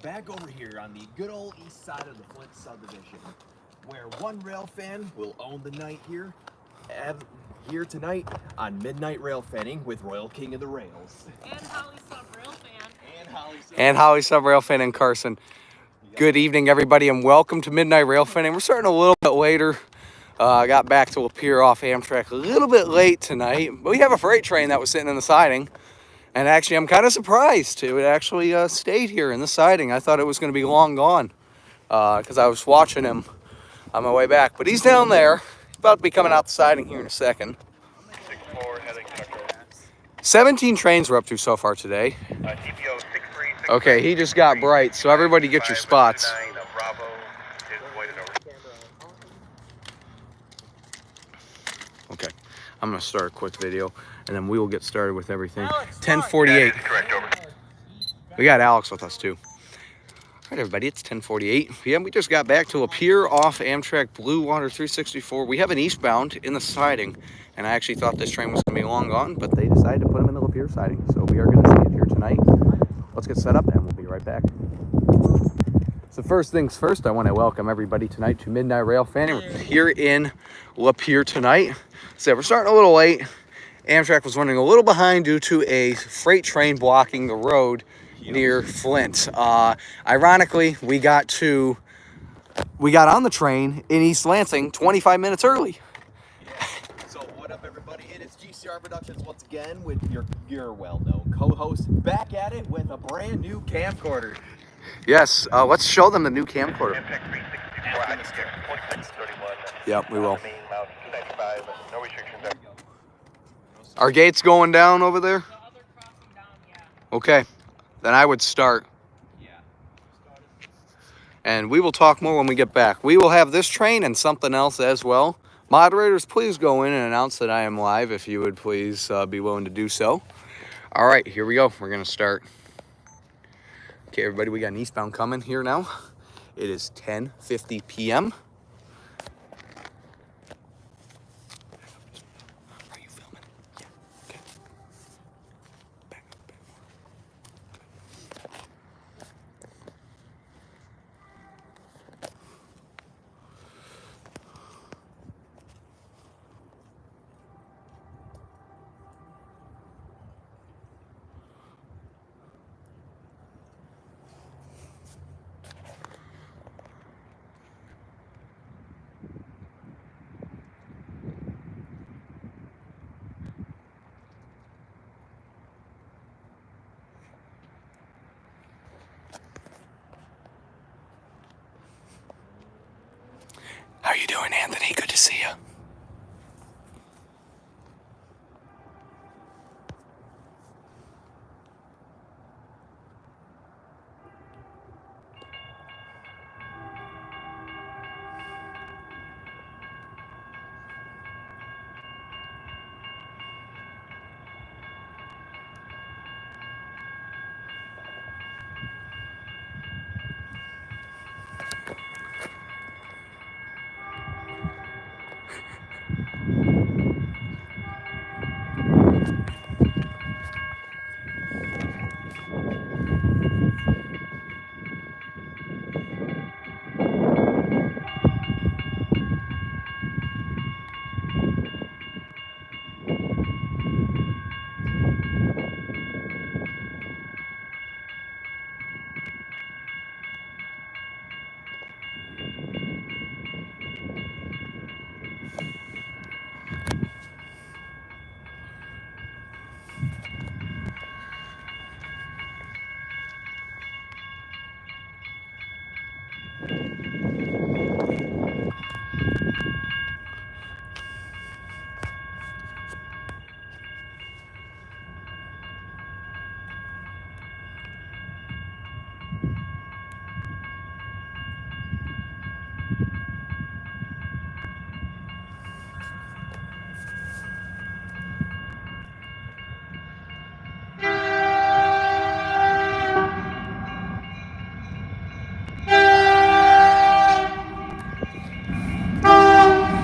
back over here on the good old east side of the Flint subdivision, where one rail fan will own the night here tonight on Midnight Railfanning with Royal King of the Rails. And Holly Sub Railfan. And Holly Sub Railfan in Carson. Good evening, everybody, and welcome to Midnight Railfanning. We're starting a little bit later. I got back to Lapeer off Amtrak a little bit late tonight. But we have a freight train that was sitting in the siding. And actually, I'm kind of surprised it actually stayed here in the siding. I thought it was going to be long gone because I was watching him on my way back. But he's down there. He's about to be coming out the siding here in a second. 6-4 heading Tucker. 17 trains we're up to so far today. TPO 63. Okay, he just got bright, so everybody get your spots. Bravo is waiting over. Okay, I'm going to start a quick video, and then we will get started with everything. 10:48. Correct, over. We got Alex with us, too. All right, everybody, it's 10:48 p.m. We just got back to Lapeer off Amtrak Blue Water 364. We have an eastbound in the siding, and I actually thought this train was going to be long gone, but they decided to put him in the Lapeer siding. So we are going to see it here tonight. Let's get set up, and we'll be right back. So first things first, I want to welcome everybody tonight to Midnight Railfanning. We're here in Lapeer tonight. So we're starting a little late. Amtrak was running a little behind due to a freight train blocking the road near Flint. Ironically, we got on the train in East Lansing 25 minutes early. So what up, everybody? It is GCR Productions once again with your well-known co-host back at it with a brand new camcorder. Yes, let's show them the new camcorder. Impact 364, I can check 2631. Yep, we will. Main mount 295, no restrictions there. Our gate's going down over there? The other crossing down, yeah. Okay, then I would start. Yeah. And we will talk more when we get back. We will have this train and something else as well. Moderators, please go in and announce that I am live if you would please be willing to do so. All right, here we go. We're going to start. Okay, everybody, we got an eastbound coming here now. It is 10:50 p.m. Are you filming? Yeah. Okay. Back up, back more. How you doing, Anthony? Good to see you.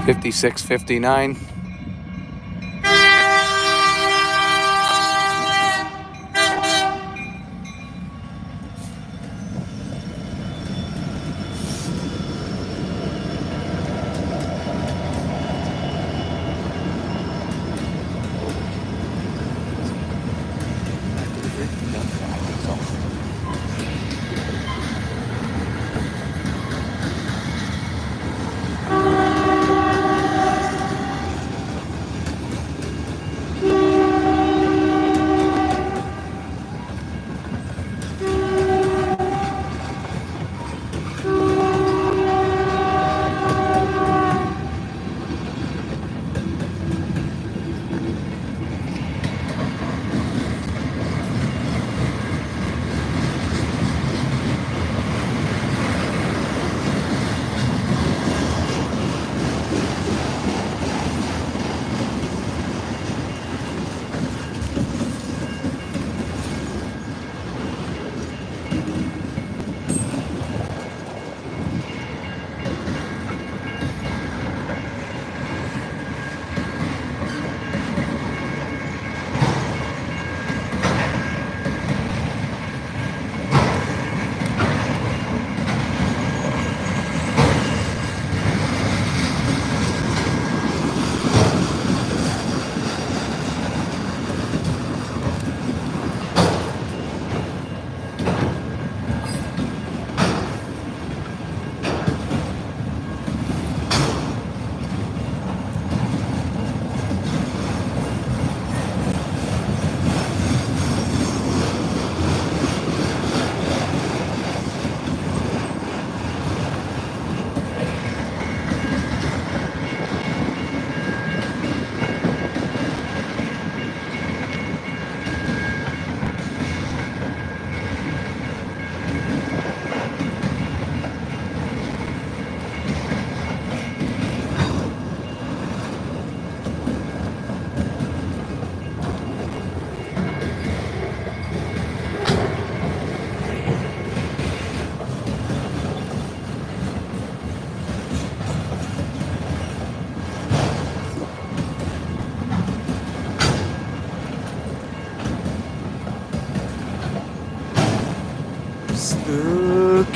$56.59.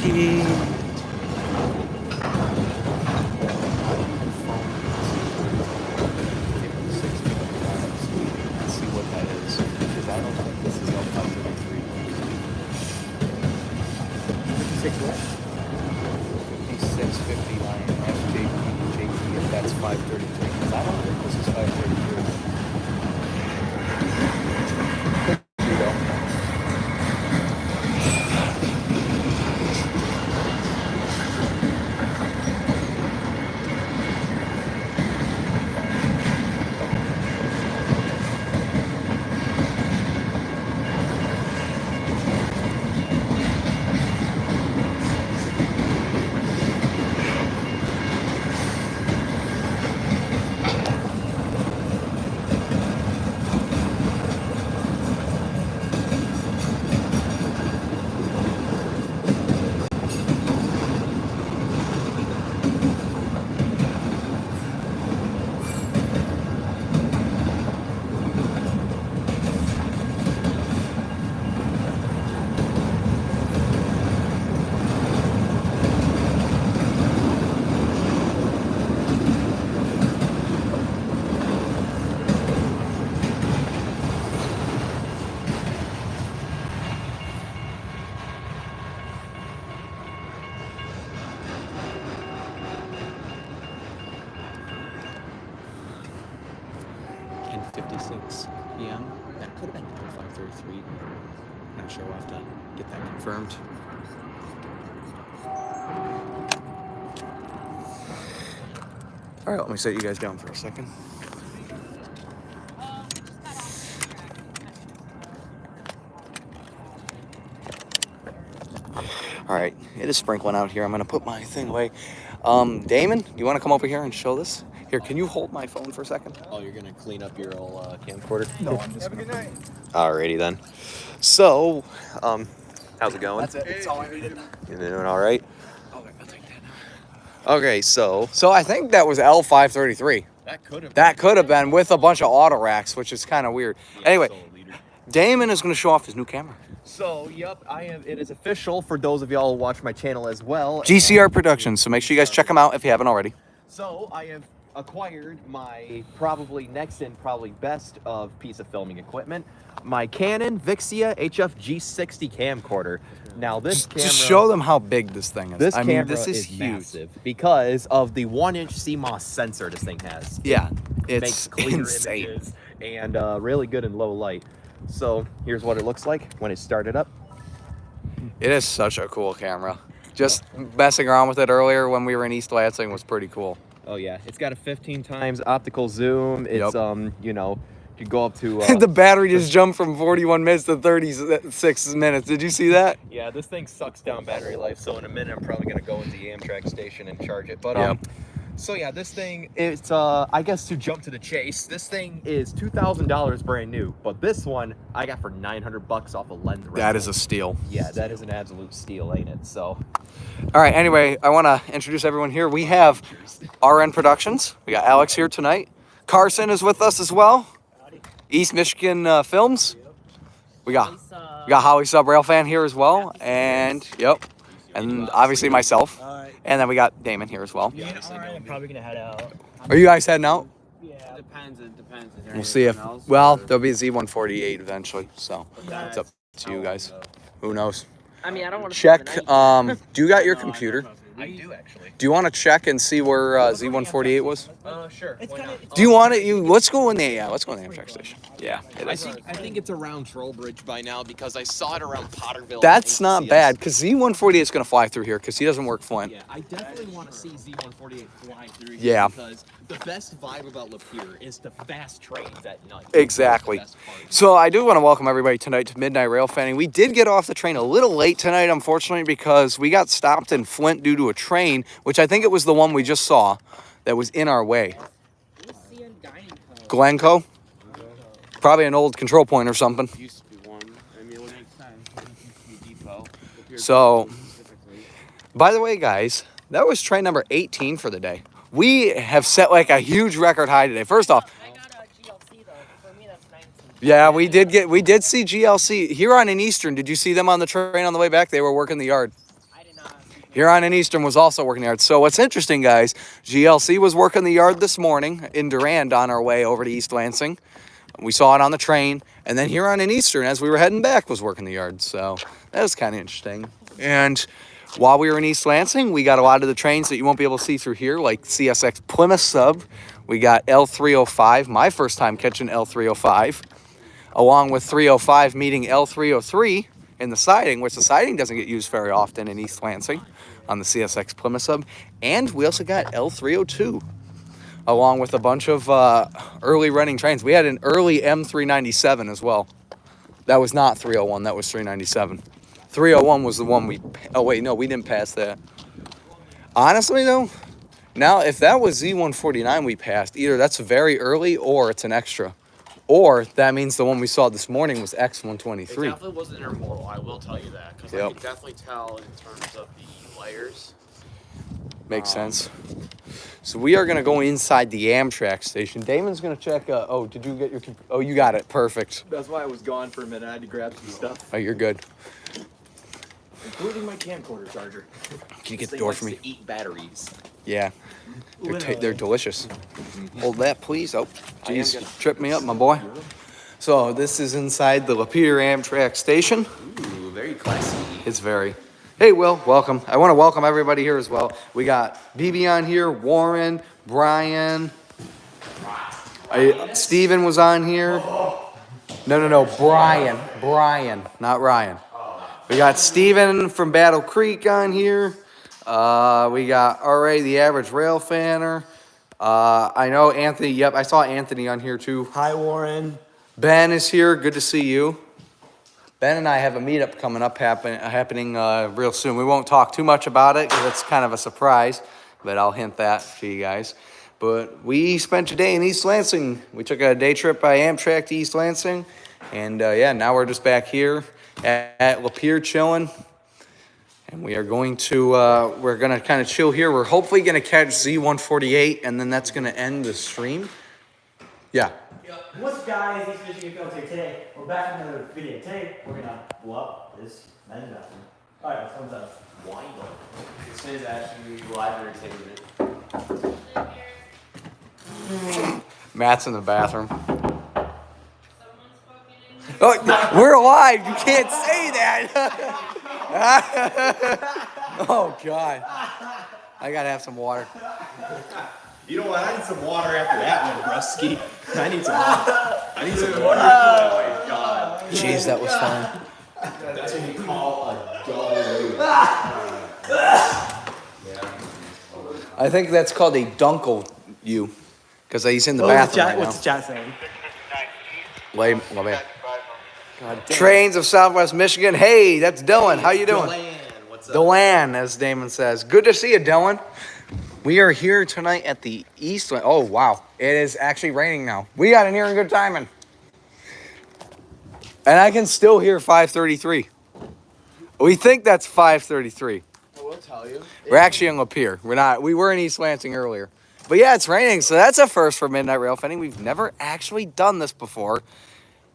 P. Let's see what that is. Because I don't think this is L533. 56 what? 5659 FJP, if that's 533. Because I don't think this is 533. Here you go. And 56 p.m. That could have been 533. Not sure. We'll have to get that confirmed. All right, let me set you guys down for a second. All right, it is sprinkling out here. I'm gonna put my thing away. Damon, you want to come over here and show this? Here, can you hold my phone for a second? Oh, you're gonna clean up your old camcorder? No, I'm just Have a good night. Alrighty then. So, how's it going? That's it. That's all I needed. You doing all right? Okay, I'll take that now. Okay, so I think that was L533. That could have. That could have been with a bunch of auto racks, which is kind of weird. Anyway, Damon is going to show off his new camera. So, yep, it is official for those of y'all who watch my channel as well. GCR Productions, so make sure you guys check them out if you haven't already. So, I have acquired my probably next and probably best of piece of filming equipment, my Canon Vixia HF G60 camcorder. Now, this camera... Just show them how big this thing is. This camera this is huge. massive because of the 1-inch CMOS sensor this thing has. Yeah, It makes it's clear insane. images and really good in low light. So here's what it looks like when it's started up. It is such a cool camera. Just messing around with it earlier when we were in East Lansing was pretty cool. Oh yeah, it's got a 15 times optical zoom. It's you know, you go up to The battery just jumped from 41 minutes to 36 minutes. Did you see that? yeah, this thing sucks down battery life. So in a minute, I'm probably gonna go into the Amtrak station and charge it. But so yeah, this thing, it's I guess to jump to the chase, this thing is $2,000 brand new, but this one I got for $900 off a lens rental. That is a steal. Yeah, that is an absolute steal, ain't it? So All right, anyway, I want to introduce everyone here. We have RN Productions. We got Alex here tonight. Carson is with us as well. East Michigan Films. We got Howie Sub Railfan here as well. And, and obviously myself. And then we got Damon here as well. Yeah, I'm probably gonna head out. Are you guys heading out? Yeah. It depends. Is there We'll see if, anything else, well, or- there'll be a Z148 eventually. So it's up to you guys. Who knows? I mean, I don't want to Check, do you got your computer? I do actually. Do you want to check and see where Z148 was? Sure. Why not? Do you want it? Let's go in the let's go in the Amtrak station. Yeah, it I is. think it's around Trowbridge by now because I saw it around Potterville. That's not bad because Z148 is gonna fly through here because he doesn't work Flint. Yeah, I definitely want to see Z148 fly through here. Yeah. Because the best vibe about Lapeer is the fast trains at night. Exactly. That's the best part. So I do want to welcome everybody tonight to Midnight Railfanning. We did get off the train a little late tonight, unfortunately, because we got stopped in Flint due to a train, which I think it was the one we just saw that was in our way. CN Dining Co. Glencoe? Probably an old control point or something. Used to be one. I mean, it would make sense. It used to be depot. So, Specifically. by the way, guys, that was train number 18 for the day. We have set like a huge record high today. First off, I got a GLC though. For me, that's 19. yeah, we did see GLC here on an Eastern. Did you see them on the train on the way back? They were working the yard. I did not. Huron and Eastern was also working the yard. So what's interesting, guys, GLC was working the yard this morning in Durand on our way over to East Lansing. We saw it on the train. And then Huron and Eastern, as we were heading back, was working the yard. So that was kind of interesting. And while we were in East Lansing, we got a lot of the trains that you won't be able to see through here, like CSX Plymouth Sub. We got L305, my first time catching L305, along with 305 meeting L303 in the siding, which the siding doesn't get used very often in East Lansing on the CSX Plymouth Sub. And we also got L302, along with a bunch of early running trains. We had an early M397 as well. That was not 301, that was 397. 301 was the one we, oh wait, no, we didn't pass that. Honestly though, now if that was Z149 we passed, either that's very early or it's an extra. Or that means the one we saw this morning was X123. It definitely wasn't intermodal, I will tell you that. Because Yep. I can definitely tell in terms of the layers. Makes sense. So we are going to go inside the Amtrak station. Damon's going to check, oh, did you get your, oh, you got it, perfect. That's why I was gone for a minute. I had to grab some stuff, Oh, you're good. including my camcorder charger. Can you get the This thing door likes for me? to eat batteries. Yeah, Literally. they're delicious. Hold that, please. Oh, geez, trip me up, my boy. So this is inside the Lapeer Amtrak station. Ooh, very classy. It's very. Hey, Will, welcome. I want to welcome everybody here as well. We got BB on here, Warren, Brian. Steven was on here. No, Brian, not Ryan. We got Steven from Battle Creek on here. We got R.A., the average rail fanner. I know Anthony, yep, I saw Anthony on here too. Hi, Warren. Ben is here, good to see you. Ben and I have a meetup coming up happening real soon. We won't talk too much about it because it's kind of a surprise, but I'll hint that to you guys. But we spent a day in East Lansing. We took a day trip by Amtrak to East Lansing. And yeah, now we're just back here at Lapeer chilling. And we are going to, we're going to kind of chill here. We're hopefully going to catch Z148 and then that's going to end the stream. Yeah. What's up, guys? East Michigan Films here today. We're back in another video. Today, we're gonna blow up this men's bathroom. Alright, let's thumbs up. Why not? This is actually live entertainment. Matt's in the bathroom. Oh, we're live. You can't say that. Oh, God. I got to have some water. You know what? I need some water after that one, Brusky. I need some water. I need some water. Oh my God. Jeez, that was fun. That's what you call a double. I think that's called a dunkle you. Because he's in the What's bathroom right the chat saying? now. Trains of Southwest Michigan. Hey, that's Dylan. How you doing? Deland, what's up? Dylan, as Damon says. Good to see you, Dylan. We are here tonight at the East. Oh, wow. It is actually raining now. We got in here in good timing. And I can still hear 533. We think that's 533. I will tell you. We're actually in Lapeer. We were in East Lansing earlier. But yeah, it's raining, so that's a first for Midnight Railfanning. We've never actually done this before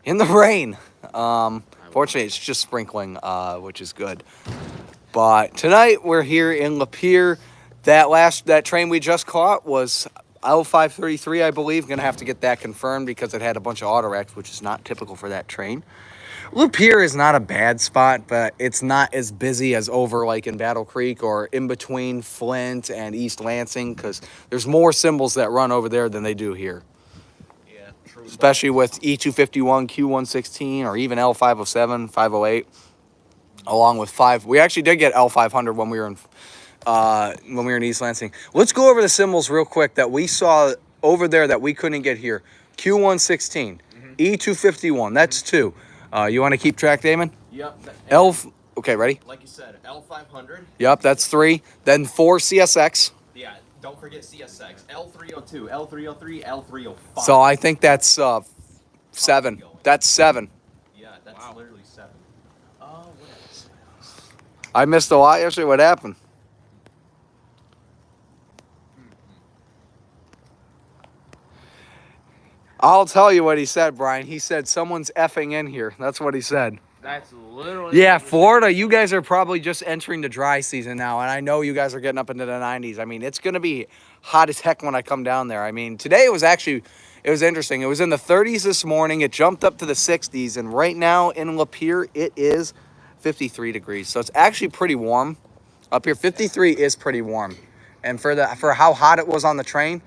in the rain. Fortunately, it's just sprinkling, which is good. But tonight, we're here in Lapeer. That train we just caught was L533, I believe. Gonna have to get that confirmed because it had a bunch of auto wrecks, which is not typical for that train. Lapeer is not a bad spot, but it's not as busy as over like in Battle Creek or in between Flint and East Lansing because there's more symbols that run over there than they do here. Yeah, true. Especially with E251, Q116, or even L507, 508, along with 5. We actually did get L500 when we were in East Lansing. Let's go over the symbols real quick that we saw over there that we couldn't get here. Q116, E251, that's 2. You want to keep track, Damon? Yep. Okay, ready? Like you said, L500. Yep, that's 3. Then 4 CSX. Yeah, don't forget CSX. L302, L303, L305. So I think that's 7. That's 7. Yeah, that's literally 7. Oh, what else? I missed a lot yesterday. What happened? I'll tell you what he said, Brian. He said, someone's effing in here. That's what he said. That's literally. Yeah, Florida, you guys are probably just entering the dry season now, and I know you guys are getting up into the 90s. I mean, it's going to be hot as heck when I come down there. I mean, today it was interesting. It was in the 30s this morning. It jumped up to the 60s, and right now in Lapeer, it is 53 degrees. So it's actually pretty warm. Up here, 53 is pretty warm. And for how hot it was on the train,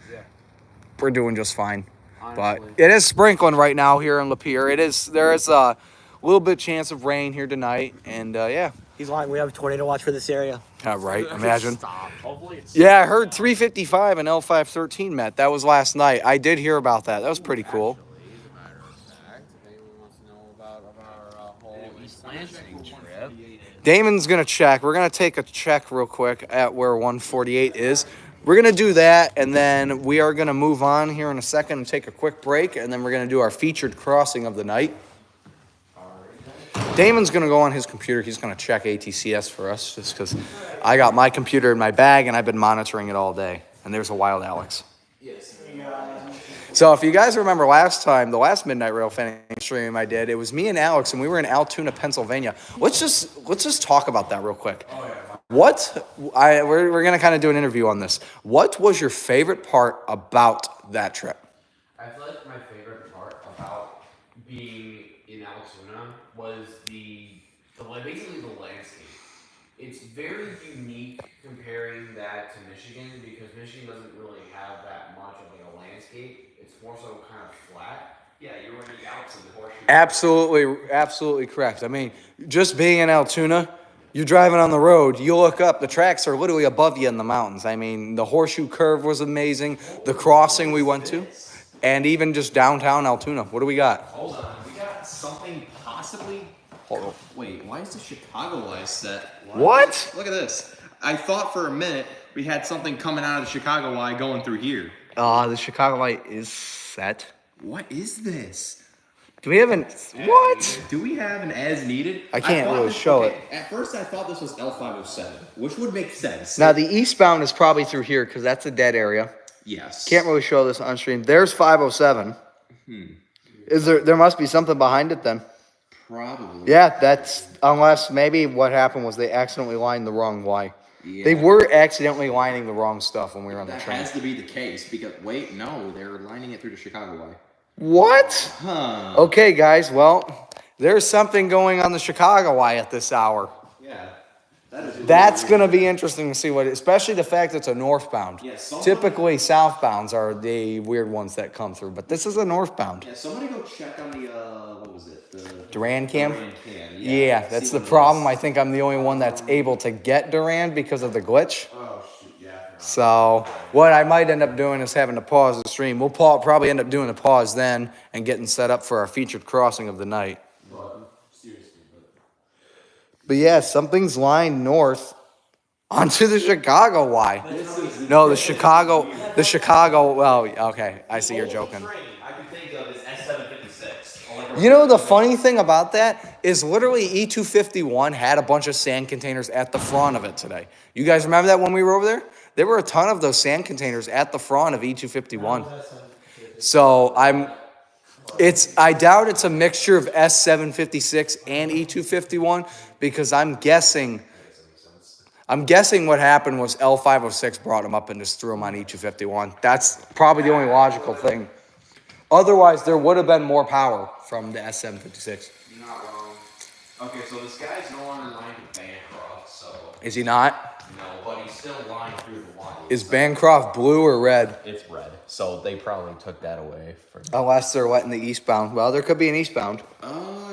we're doing just fine. Honestly. But it is sprinkling right now here in Lapeer. There is a little bit chance of rain here tonight, and yeah. He's lying. We have a tornado watch for this area. Yeah, right. Imagine. Hopefully it's. Yeah, I heard 355 and L513 met. That was last night. I did hear about that. That was pretty cool. Actually, as a matter of fact, if anyone wants to know about our whole East Lansing trip, Damon's going to check. We're going to take a check real quick at where 148 is. We're going to do that, and then we are going to move on here in a second and take a quick break, and then we're going to do our featured crossing of the night. Damon's going to go on his computer. He's going to check ATCS for us just because I got my computer in my bag, and I've been monitoring it all day. And there's a wild Alex. So if you guys remember last time, the last Midnight Railfanning stream I did, it was me and Alex, and we were in Altoona, Pennsylvania. Let's just talk about that real quick. We're going to kind of do an interview on this. What was your favorite part about that trip? I feel like my favorite part about being in Altoona was basically the landscape. It's very unique comparing that to Michigan because Michigan doesn't really have that much of like a landscape. It's more so kind of flat. Yeah, you're in the Alps and the horseshoe. Absolutely correct. I mean, just being in Altoona, you're driving on the road, you look up, the tracks are literally above you in the mountains. I mean, the horseshoe curve was amazing, the crossing we went to, and even just downtown Altoona. What do we got? Hold on, we got something possibly. Wait, why is the Chicago light set? What? Look at this. I thought for a minute we had something coming out of the Chicago eye going through here. The Chicago light is set. What is this? Do we have what? Do we have an as needed? I can't really show it. At first I thought this was L507, which would make sense. Now the eastbound is probably through here because that's a dead area. Yes. Can't really show this on stream. There's 507. There must be something behind it then. Probably. Yeah, that's unless maybe what happened was they accidentally lined the wrong Y. Yeah. They were accidentally lining the wrong stuff when we were on the That train. has to be the case because wait, no, they're lining it through the Chicago eye. What? Huh. Okay, guys. Well, there's something going on the Chicago Y at this hour. Yeah. That's going to be interesting to see especially the fact that it's a northbound. Yeah, Typically, southbounds are the weird ones that come through, but this is a northbound. Yeah, somebody go check on the, what was it? The Durand cam? Durand cam. Yeah, that's the problem. I think I'm the only one that's able to get Durand because of the glitch. Oh, shoot, yeah. So what I might end up doing is having to pause the stream. We'll probably end up doing a pause then and getting set up for our featured crossing of the night. But yeah, something's lined north onto the Chicago Y. No, the Chicago, well, okay, I see you're joking. I can think of is S756. You know, the funny thing about that is literally E251 had a bunch of sand containers at the front of it today. You guys remember that when we were over there? There were a ton of those sand containers at the front of E251. So I doubt it's a mixture of S756 and E251 because I'm guessing what happened was L506 brought them up and just threw them on E251. That's probably the only logical thing. Otherwise, there would have been more power from the S756. You're not wrong. Okay, so this guy's no longer lined with Bancroft, so. Is he not? No, but he's still lined through the line. Is Bancroft blue or red? It's red, so they probably took that away. Unless they're letting the eastbound. Well, there could be an eastbound.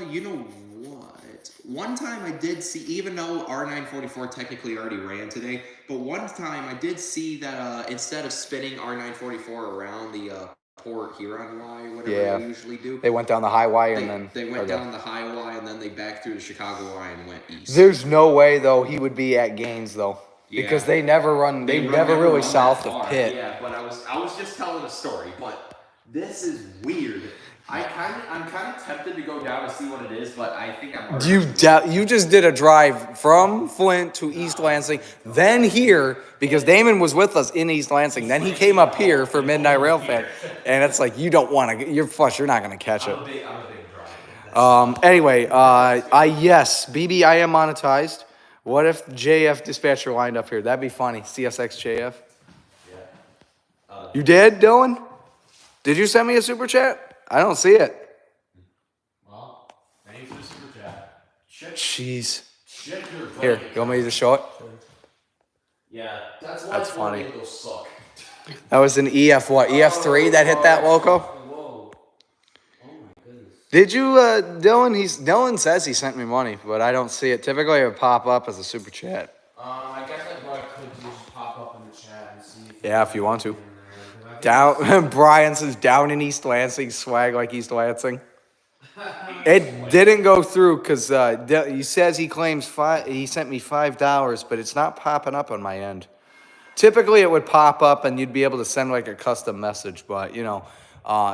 You know what? One time I did see, even though R944 technically already ran today, but one time I did see that instead of spinning R944 around the Port Huron Y, whatever they usually do. They went down the high Y and then... They went down the high Y and then they backed through the Chicago Y and went east. There's no way, though, he would be at Gaines, though. Yeah. Because they never really south of Pitt. Yeah, but I was just telling a story, but this is weird. I'm kind of tempted to go down to see what it is, but I think I'm. You just did a drive from Flint to East Lansing, then here because Damon was with us in East Lansing. Then he came up here for Midnight Railfan, and it's like you don't want to. You're not going to catch it. I'm a big driver. Anyway, yes, BB, I am monetized. What if JF Dispatcher lined up here? That'd be funny. CSX JF. You did, Dylan? Did you send me a super chat? I don't see it. Well, thanks for the super chat. Jeez. Check your Here, bank you want me to just show it? Yeah, that's why That's funny. tornadoes suck. That was an EF what? EF3 that hit that loco? Whoa. Oh my goodness. Did you, Dylan? Dylan says he sent me money, but I don't see it. Typically, it would pop up as a super chat. I guess what I could do is just pop up in the chat and see. Yeah, if you want to. Down, Brian says down in East Lansing, swag like East Lansing. It didn't go through because he says he claims he sent me $5, but it's not popping up on my end. Typically, it would pop up and you'd be able to send like a custom message, but you know,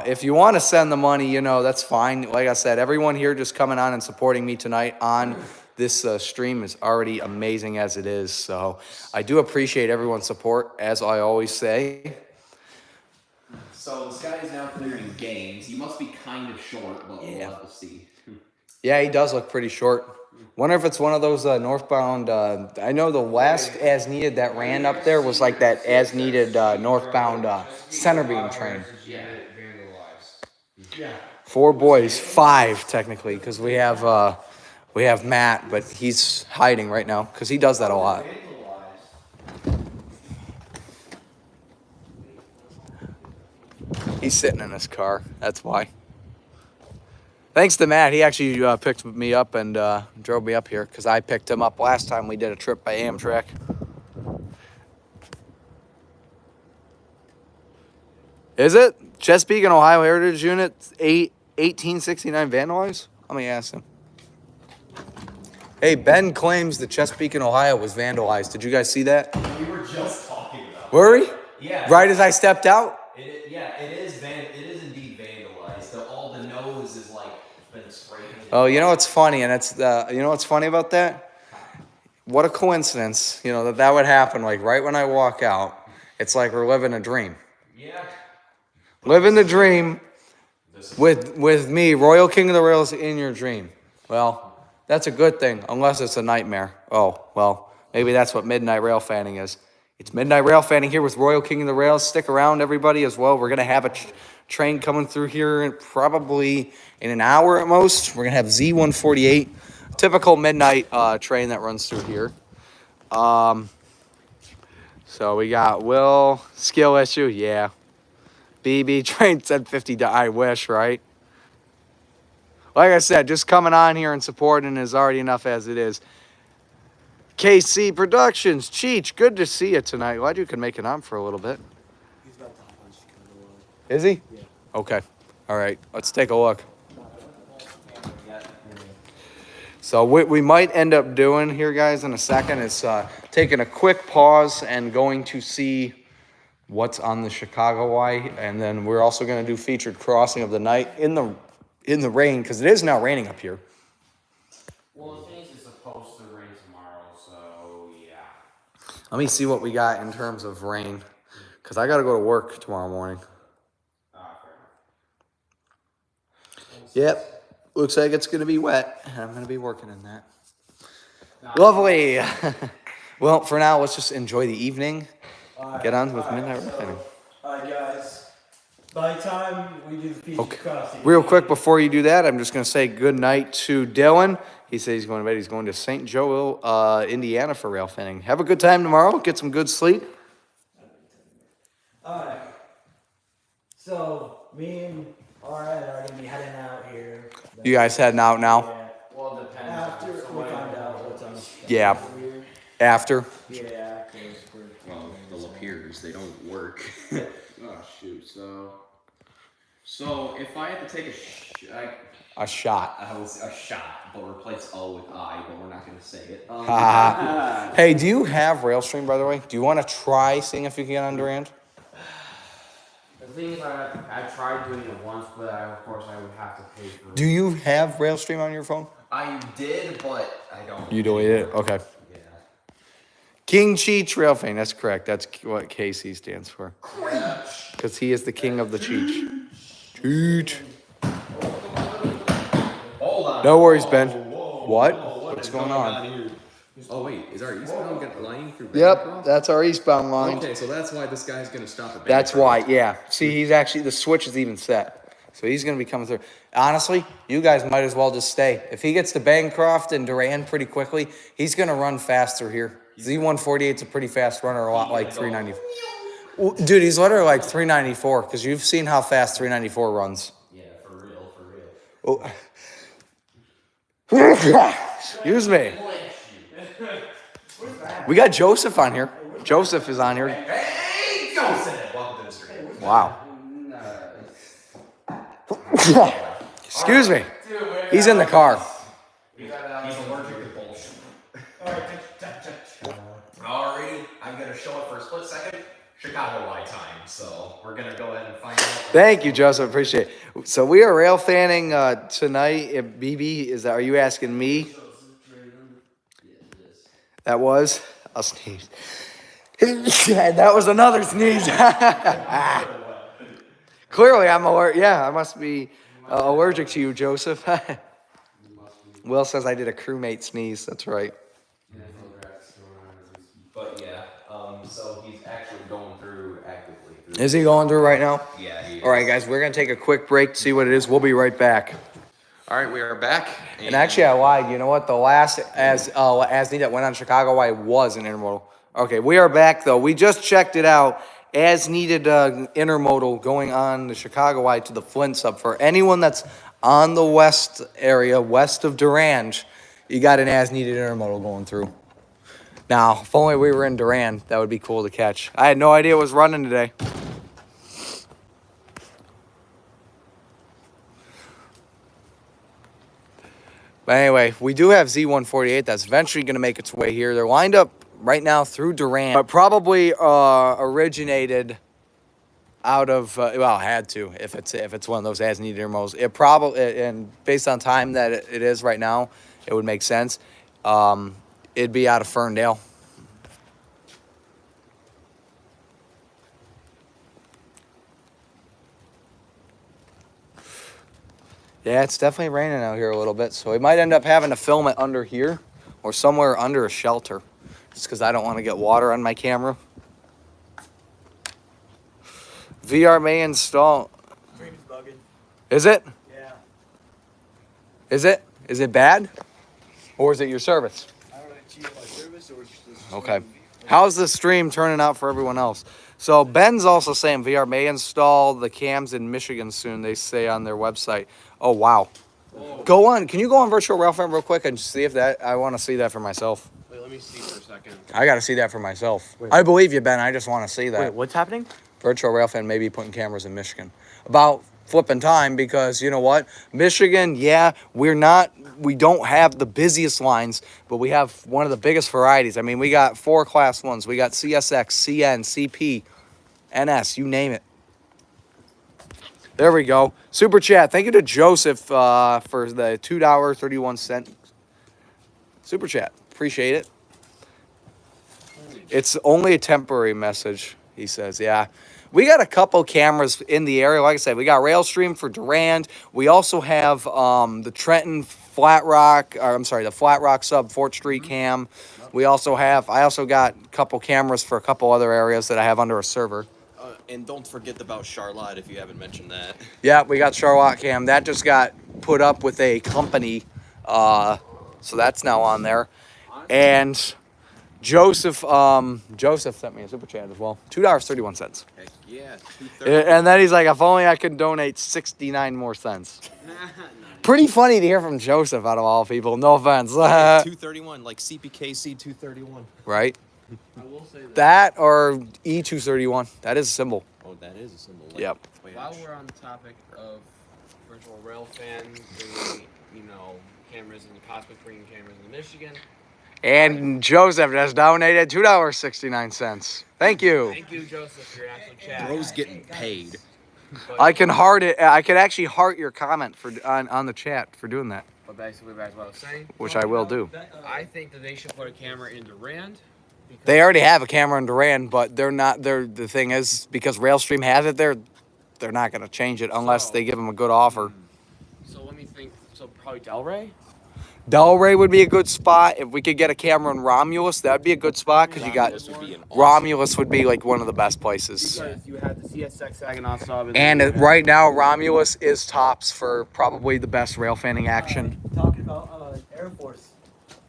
if you want to send the money, you know, that's fine. Like I said, everyone here just coming on and supporting me tonight on this stream is already amazing as it is. So I do appreciate everyone's support, as I always say. So this guy is now clearing games. He must be kind of short, but we'll have to see. Yeah, he does look pretty short. Wonder if it's one of those northbound. I know the last as needed that ran up there was like that as needed northbound center beam train. Yeah, vandalized. Yeah. 4 boys, 5 technically, because we have Matt, but he's hiding right now because he does that a lot. He's sitting in his car. That's why. Thanks to Matt. He actually picked me up and drove me up here because I picked him up last time we did a trip by Amtrak. Is it? Chesapeake and Ohio Heritage Unit 1869 vandalized? Let me ask him. Hey, Ben claims the Chesapeake and Ohio was vandalized. Did you guys see that? We were just talking about Were we? Yeah. Right as I stepped out? It is indeed vandalized. All the nose is like been sprayed. Oh, you know what's funny, and it's you know what's funny about that? What a coincidence, you know, that would happen like right when I walk out. It's like we're living a dream. Yeah. Living the dream with me, Royal King of the Rails, in your dream. Well, that's a good thing, unless it's a nightmare. Oh, well, maybe that's what Midnight Railfanning is. It's Midnight Railfanning here with Royal King of the Rails. Stick around, everybody, as well. We're going to have a train coming through here probably in an hour at most. We're going to have Z148, typical midnight train that runs through here. So we got Will, skill issue, yeah. BB, train said 50, I wish, right? Like I said, just coming on here and supporting is already enough as it is. KC Productions, Cheech, good to see you tonight. Glad you could make it on for a little bit. He's about to hop on Chicago. Is he? Yeah. Okay. All right. Let's take a look. So what we might end up doing here, guys, in a second is taking a quick pause and going to see what's on the Chicago Y, and then we're also going to do featured crossing of the night in the rain because it is now raining up here. Well, the thing is, it's supposed to rain tomorrow, so yeah. Let me see what we got in terms of rain because I got to go to work tomorrow morning. Fair enough. Yep. Looks like it's going to be wet, and I'm going to be working in that. Lovely. Well, for now, let's just enjoy the evening. Get on with Midnight Railfanning. Alright, guys. By the time we do the feature crossing. Real quick before you do that, I'm just going to say good night to Dylan. He says he's going to bed. He's going to St. Joe, Indiana for Railfanning. Have a good time tomorrow. Get some good sleep. Alright. So, me and Alright are going to be heading out here. You guys heading out now? Yeah. Well, it depends. After we find out what's on the Yeah. After? Yeah, after. Well, the Lapeers, they don't work. Oh shoot. So if I had to take A shot. I was a shot, but replace O with I, but we're not going to say it. Hey, do you have Railstream, by the way? Do you want to try seeing if you can get on Durand? The thing is, I tried doing it once, but of course I would have to pay for it. Do you have Railstream on your phone? I did, but I don't. You deleted it? Okay. Yeah. King Cheech Railfan, that's correct. That's what KC stands for. Because he is the king of the Cheech. Cheech. Oh, No worries, Ben. Whoa, What? whoa, What's is going on? here? Oh wait, is our eastbound line through Yep, Bancroft? that's our eastbound line. Okay, so that's why this guy's gonna stop at That's why, Bancroft. yeah. See, he's actually, the switch is even set. So he's going to be coming through. Honestly, you guys might as well just stay. If he gets to Bancroft and Durand pretty quickly, he's going to run faster here. Z148's a pretty fast runner, a lot like 394. Dude, he's literally like 394 because you've seen how fast 394 runs. Yeah, for real. Oh. Excuse me. We got Joseph on here. Joseph is on here. Hey, Joseph! Welcome to the stream. Wow. Excuse me. He's in the car. He's allergic to bullshit. Alrighty, I'm gonna show it for a split second. Chicago Y time, so we're gonna go ahead and find out. Thank you, Joseph. Appreciate it. So we are rail fanning tonight. BB, are you asking me? That was a sneeze. That was another sneeze. Clearly, I'm allergic. Yeah, I must be allergic to you, Joseph. Will says I did a crewmate sneeze. That's right. But yeah, so he's actually going through actively. Is he going through right now? Yeah, he is. All right, guys, we're going to take a quick break to see what it is. We'll be right back. All right, we are back. And actually, I lied. You know what? The last as needed went on Chicago Y was an intermodal. Okay, we are back, though. We just checked it out. As needed intermodal going on the Chicago Y to the Flint sub. For anyone that's on the west area, west of Durand, you got an as needed intermodal going through. Now, if only we were in Durand, that would be cool to catch. I had no idea it was running today. But anyway, we do have Z148 that's eventually going to make its way here. They're lined up right now through Durand, but probably originated out of had to if it's one of those as needed intermodals. It probably, and based on time that it is right now, it would make sense. It'd be out of Ferndale. Yeah, it's definitely raining out here a little bit, so we might end up having to film it under here or somewhere under a shelter, just because I don't want to get water on my camera. VR may install. Screen's bugging. Is it? Yeah. Is it? Is it bad? Or is it your service? I don't know if it's my service or it's just. Okay. How's the stream turning out for everyone else? So Ben's also saying VR may install the cams in Michigan soon, they say on their website. Oh, wow. Whoa. Go on. Can you go on virtual Railfan real quick and see if that, I want to see that for myself. Wait, let me see for a second. I got to see that for myself. I believe you, Ben. I just want to see that. Wait, what's happening? Virtual Railfan may be putting cameras in Michigan. About flipping time because, you know what? Michigan, yeah, we don't have the busiest lines, but we have one of the biggest varieties. I mean, we got 4 class 1s. We got CSX, CN, CP, NS, you name it. There we go. Super chat. Thank you to Joseph for the $2.31 super chat. Appreciate it. It's only a temporary message, he says. Yeah. We got a couple cameras in the area. Like I said, we got Railstream for Durand. We also have the Trenton Flat Rock, the Flat Rock sub 4th Street cam. I also got a couple cameras for a couple other areas that I have under a server. And don't forget about Charlotte if you haven't mentioned that. Yeah, we got Charlotte cam. That just got put up with a company, so that's now on there. And Joseph sent me a super chat as well. $2.31. Heck yeah, $2.30. And then he's like, if only I could donate 69 more cents. Pretty funny to hear from Joseph out of all people. No offense. $2.31, like CPKC $2.31. Right? I will say That or E231. That is a symbol. Oh, that is a symbol. Like, Yep. while we're on the topic of virtual Railfan, bringing, cameras and possibly bringing cameras into Michigan. And Joseph has donated $2.69. Thank you. Thank you, Joseph, for your absolute chat. Bro's getting paid. But, I can heart it. I could actually heart your comment on the chat for doing that, but basically, back to what I was saying. which I will do. I think that they should put a camera in Durand. They already have a camera in Durand, but they're not. The thing is, because Railstream has it there, they're not going to change it unless they give them a good offer. So let me think So probably Delray. Delray would be a good spot. If we could get a camera in Romulus, that'd be a good spot because you got Romulus would be an awesome. Romulus would be like one of the best places. Because you have the CSX Saginaw sub. And right now, Romulus is tops for probably the best rail fanning action. Talking about Air Force,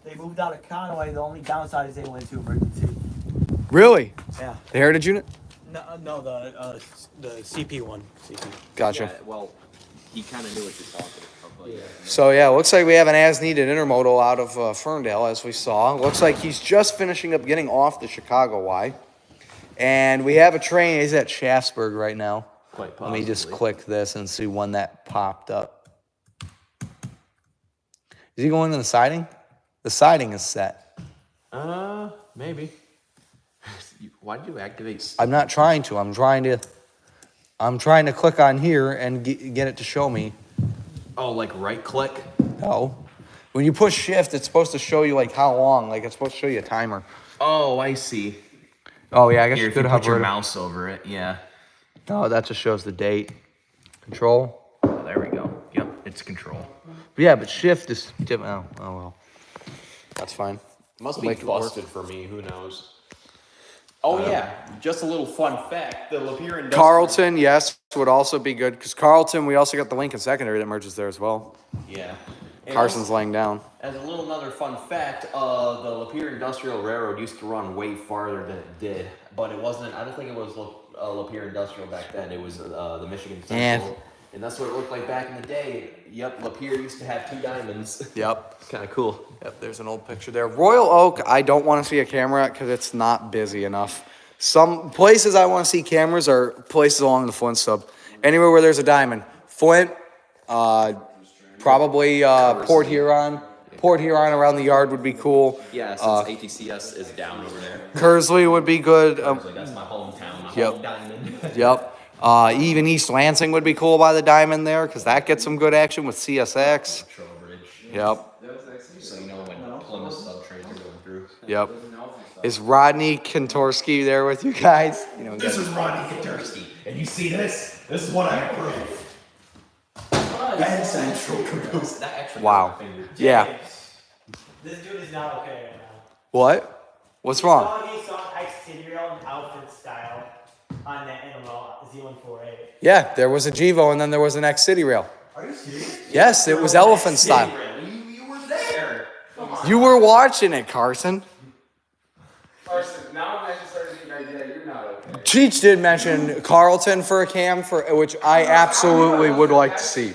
they moved out of Conway. The only downside is they went into emergency. Really? Yeah. The Heritage unit? No, the CP one. CP. Gotcha. Yeah, well, he kind of knew what you're talking about. But yeah. So yeah, looks like we have an as-needed intermodal out of Ferndale, as we saw. Looks like he's just finishing up getting off the Chicago Y. And we have a train. He's at Shaftesburg right now. Quite Let possibly. me just click this and see when that popped up. Is he going to the siding? The siding is set. Maybe. Why did you activate? I'm not trying to. I'm trying to click on here and get it to show me. Oh, like right click? No. When you push shift, it's supposed to show you like how long. Like it's supposed to show you a timer. Oh, I see. Oh yeah, I guess Here, you if could you hover put your it. mouse over it, yeah. No, that just shows the date. Control. Oh, there we go. Yep, it's control. Yeah, but shift is different. Oh well. That's fine. Must Make be it work. busted for me. Who knows? Oh yeah, just a little fun fact: the Lapeer Industrial. Carlton, yes, would also be good because Carlton, we also got the Lincoln Secondary that merges there as well. Yeah. And Carson's also, laying down. as a little another fun fact, the Lapeer Industrial Railroad used to run way farther than it did, but it wasn't. I don't think it was Lapeer Industrial back then. It was the Michigan Central, and that's what it looked like back in the day. Yep, Lapeer used to have 2 diamonds. Yep. It's kind of cool. Yep, there's an old picture there. Royal Oak, I don't want to see a camera at because it's not busy enough. Some places I want to see cameras are places along the Flint sub. Anywhere where there's a diamond. Flint, probably Port Huron. Port Huron around the yard would be cool. Yeah, since ATCS is down over there. Kersley would be good. That's my hometown. My Yep. home diamond. Yep. Even East Lansing would be cool by the diamond there because that gets some good action with CSX. Trowbridge. Yep. So you know when Plymouth sub trains are going through. Yep. Is Rodney Kontorski there with you guys? You know, This is Rodney Katurski, and you see this? This is what I approve. Ben Central proposed that actually. Wow. Yeah. This dude is not okay right now. What? What's wrong? He saw exterior and outfit style on that animal Z148. Yeah, there was a Jevo and then there was an X City Rail. Are you serious? Yes, it was elephant style. You were there. Come on. You were watching it, Carson. Carson, now I'm actually starting to think idea you're not okay. Cheech did mention Carlton for a cam, for which I absolutely would like to see.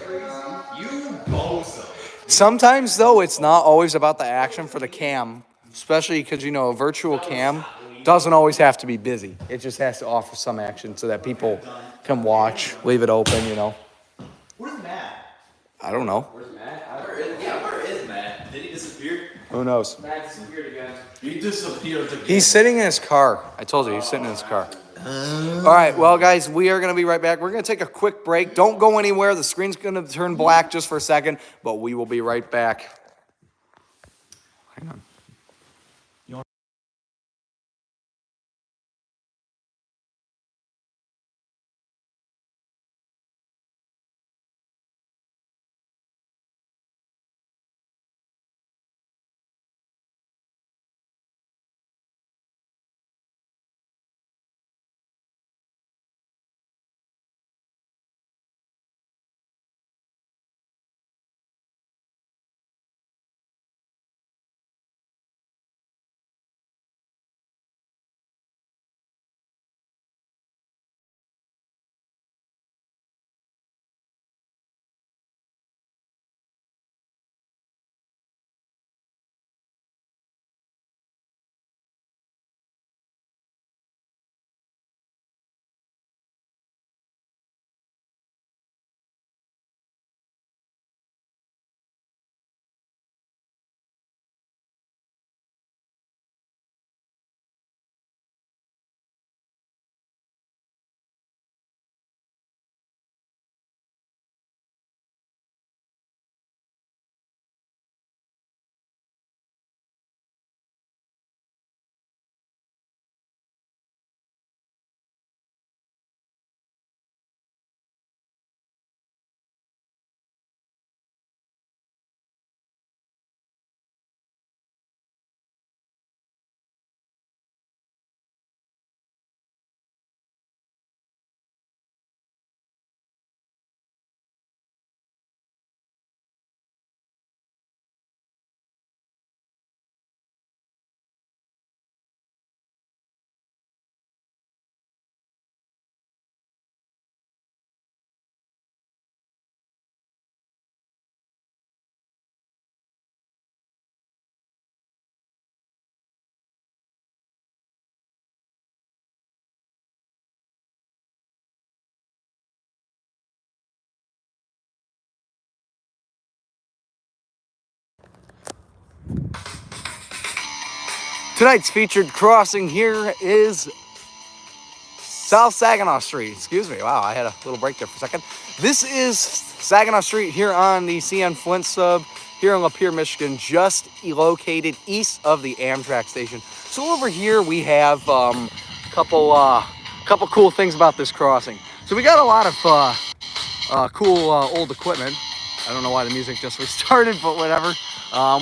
You bozo. Sometimes, though, it's not always about the action for the cam, especially because, you know, a virtual cam doesn't always have to be busy. It just has to offer some action so that people can watch, leave it open, you know. Where's Matt? I don't know. Where's Matt? Where is Matt? Did he disappear? Who knows? Matt disappeared again. He disappeared again. He's sitting in his car. I told you, he's sitting in his car. All right, well, guys, we are going to be right back. We're going to take a quick break. Don't go anywhere. The screen's going to turn black just for a second, but we will be right back. Hang on. Tonight's featured crossing here is South Saginaw Street. Excuse me. Wow, I had a little break there for a second. This is Saginaw Street here on the CN Flint sub here in Lapeer, Michigan, just located east of the Amtrak station. So over here we have a couple cool things about this crossing. So we got a lot of cool old equipment. I don't know why the music just restarted, but whatever.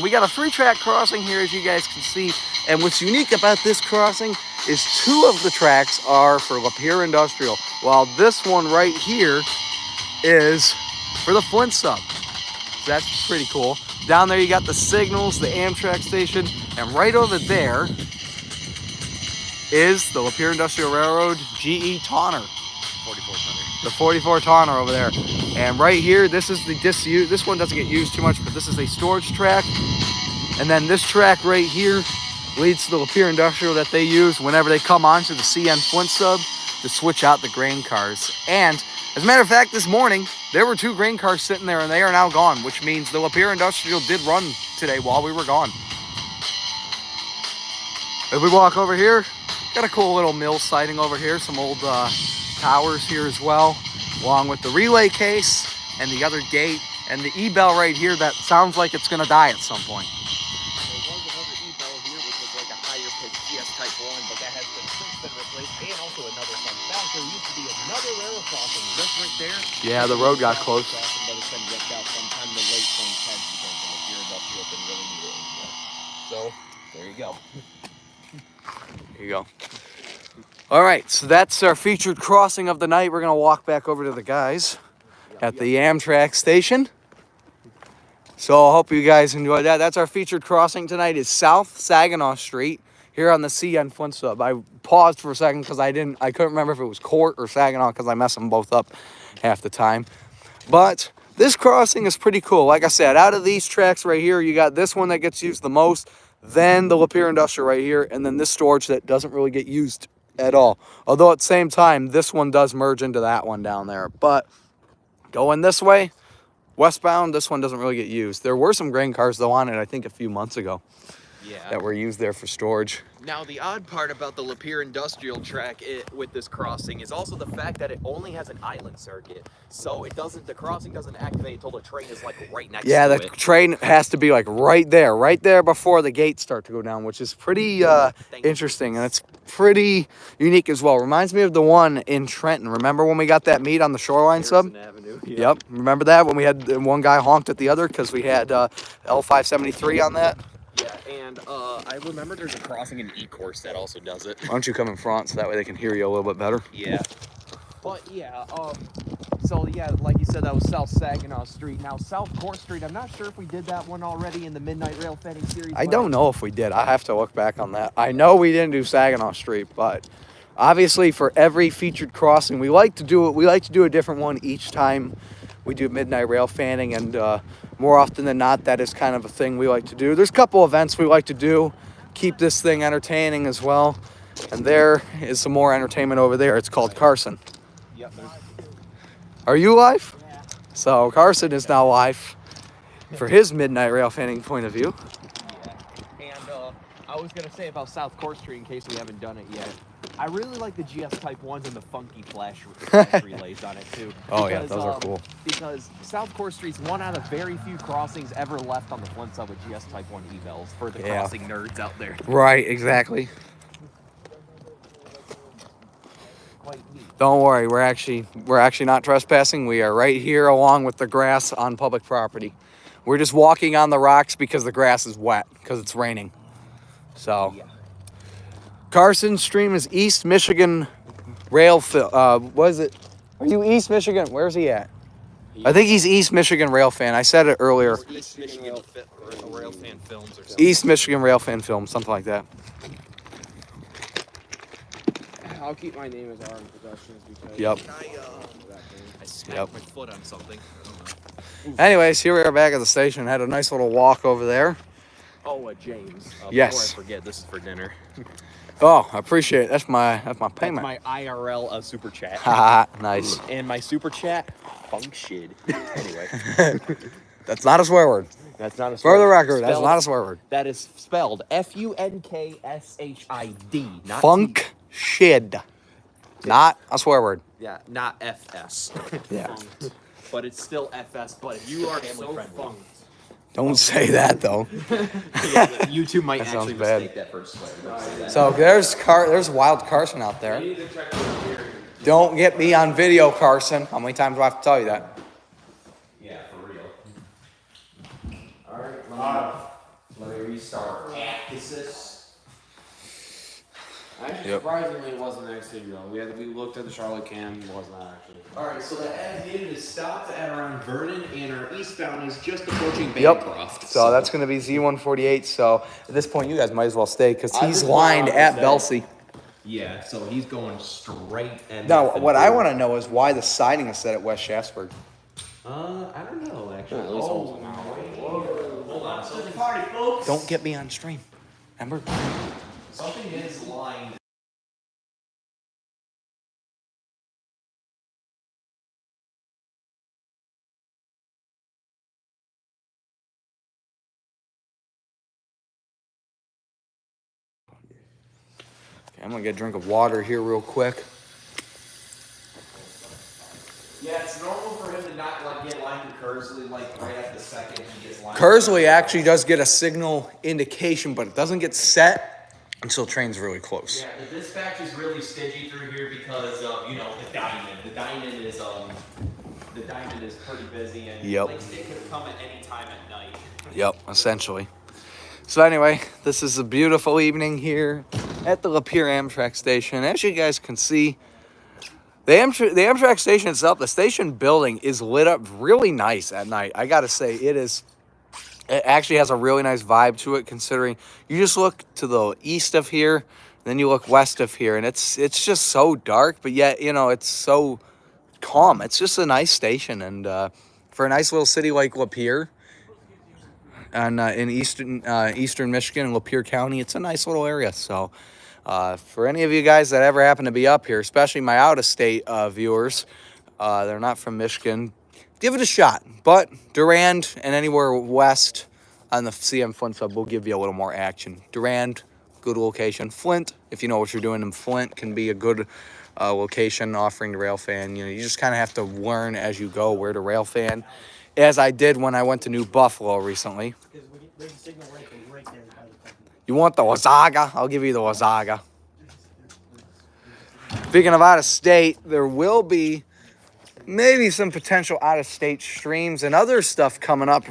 We got a 3-track crossing here, as you guys can see. And what's unique about this crossing is 2 of the tracks are for Lapeer Industrial, while this one right here is for the Flint sub. So that's pretty cool. Down there you got the signals, the Amtrak station, and right over there is the Lapeer Industrial Railroad GE Tonner. 44 tonner. The 44 tonner over there. And right here, this is the disused. This one doesn't get used too much, but this is a storage track. And then this track right here leads to the Lapeer Industrial that they use whenever they come onto the CN Flint sub to switch out the grain cars. And as a matter of fact, this morning, there were 2 grain cars sitting there and they are now gone, which means the Lapeer Industrial did run today while we were gone. If we walk over here, got a cool little mill siding over here, some old towers here as well, along with the relay case and the other gate and the E-bell right here that sounds like it's going to die at some point. There was another E-bell here, which was like a higher pitched GS Type 1, but that has since been replaced. And also another fun fact, there used to be another rail crossing just right there. Yeah, the road got close. But it's been ripped out sometime in the late 2010s because the Lapeer Industrial didn't really need it anymore. So, there you go. There you go. All right, so that's our featured crossing of the night. We're going to walk back over to the guys at the Amtrak station. So I hope you guys enjoyed that. That's our featured crossing tonight is South Saginaw Street here on the CN Flint sub. I paused for a second because I couldn't remember if it was Court or Saginaw because I mess them both up half the time. But this crossing is pretty cool. Like I said, out of these tracks right here, you got this one that gets used the most, then the Lapeer Industrial right here, and then this storage that doesn't really get used at all. Although at the same time, this one does merge into that one down there. But going this way, westbound, this one doesn't really get used. There were some grain cars though on it, I think a few months ago, that were used there for storage. Now, the odd part about the Lapeer Industrial track with this crossing is also the fact that it only has an island circuit. So the crossing doesn't activate until the train is like right next to it. Yeah, the train has to be like right there before the gates start to go down, which is pretty interesting. And it's pretty unique as well. Reminds me of the one in Trenton. Remember when we got that meet on the Shoreline sub? Avenue, Yep. Remember that when we had one guy honked at the other because we had L573 on that? Yeah, and I remember there's a crossing in E-Course that also does it. Why don't you come in front so that way they can hear you a little bit better? Yeah. But yeah, so yeah, like you said, that was South Saginaw Street. Now, South Court Street, I'm not sure if we did that one already in the Midnight Railfanning series. I don't know if we did. I have to look back on that. I know we didn't do Saginaw Street, but obviously for every featured crossing, we like to do it. We like to do a different one each time we do Midnight Railfanning, and more often than not, that is kind of a thing we like to do. There's a couple events we like to do, keep this thing entertaining as well. And there is some more entertainment over there. It's called Carson. Yep. Are you live? Yeah. So Carson is now live for his Midnight Railfanning point of view. Yeah. And I was going to say about South Court Street, in case we haven't done it yet, I really like the GS Type 1s and the funky flash relays on it, too. Oh, yeah, those are cool. Because South Court Street's one out of very few crossings ever left on the Flint sub with GS Type 1 evals for the crossing nerds out there. Right, exactly. Quite neat. Don't worry, we're actually not trespassing. We are right here along with the grass on public property. We're just walking on the rocks because the grass is wet because it's raining. So, Yeah. Carson Stream is East Michigan Rail. What is it? Are you East Michigan? Where's he at? I think he's East Michigan Railfan. I said it earlier. Or East Michigan Railfan Films or something. East Michigan Railfan Film, something like that. I'll keep my name as RM Productions because Yep. I smacked my foot on something. Anyways, here we are back at the station. Had a nice little walk over there. Oh, James. Yes. Before I forget, this is for dinner. Oh, I appreciate it. That's my That's payment. my IRL super chat. Haha, nice. And my super chat functioned. Anyway. That's not a swear word. That's not a For swear the word. record, that's Spelled- not a swear word. That is spelled F-U-N-K-S-H-I-D. Not Funk T. shid. Not a swear word. Yeah, not F-S. Yeah. But it's still F-S, but if you are So so funked. Don't say that though. yeah, you two might That sounds actually bad. mistake that for a swear. Don't say that. So there's Wild Carson out there. You need to check the Lapeer. Don't get me on video, Carson. How many times do I have to tell you that? Yeah, for real. Alright, let me restart. Axis. Actually, Yep. surprisingly, it wasn't actually though. We looked at the Charlotte cam. It was not actually. Alright, so the as needed is stopped at around Vernon, and our eastbound is just approaching Yep. Bancroft. So that's going to be Z148. So at this point, you guys might as well stay because I he's just lined wanted to at say- Belsey. Yeah, so he's going straight and Now, nothing what I through. want to know is why the siding is set at West Shasburg. I don't know, actually. At least almost an hour. Hold on. Party, folks. Don't get me on stream. Remember? Something is lined. Okay, I'm going to get a drink of water here real quick. Yeah, it's normal for him to not get lined to Kersley right at the second he gets lined. Kersley actually does get a signal indication, but it doesn't get set until train's really close. Yeah, the dispatch is really stingy through here because of the diamond. The diamond is pretty busy, and Yep. Lake State could come at any time at night. Yep, essentially. So anyway, this is a beautiful evening here at the Lapeer Amtrak station. As you guys can see, the Amtrak station itself, the station building is lit up really nice at night. I gotta say, it actually has a really nice vibe to it, considering you just look to the east of here, then you look west of here, and it's just so dark, but yet, it's so calm. It's just a nice station, and for a nice little city like Lapeer, and in eastern Michigan and Lapeer County, it's a nice little area. So for any of you guys that ever happen to be up here, especially my out-of-state viewers, they're not from Michigan, give it a shot. But Durand and anywhere west on the CN Flint sub will give you a little more action. Durand, good location. Flint, if you know what you're doing in Flint, can be a good location offering to Railfan. You just kind of have to learn as you go where to Railfan, as I did when I went to New Buffalo recently. You want the Wazaga? I'll give you the Wazaga. Speaking of out of state, there will be maybe some potential out of state streams and other stuff coming up.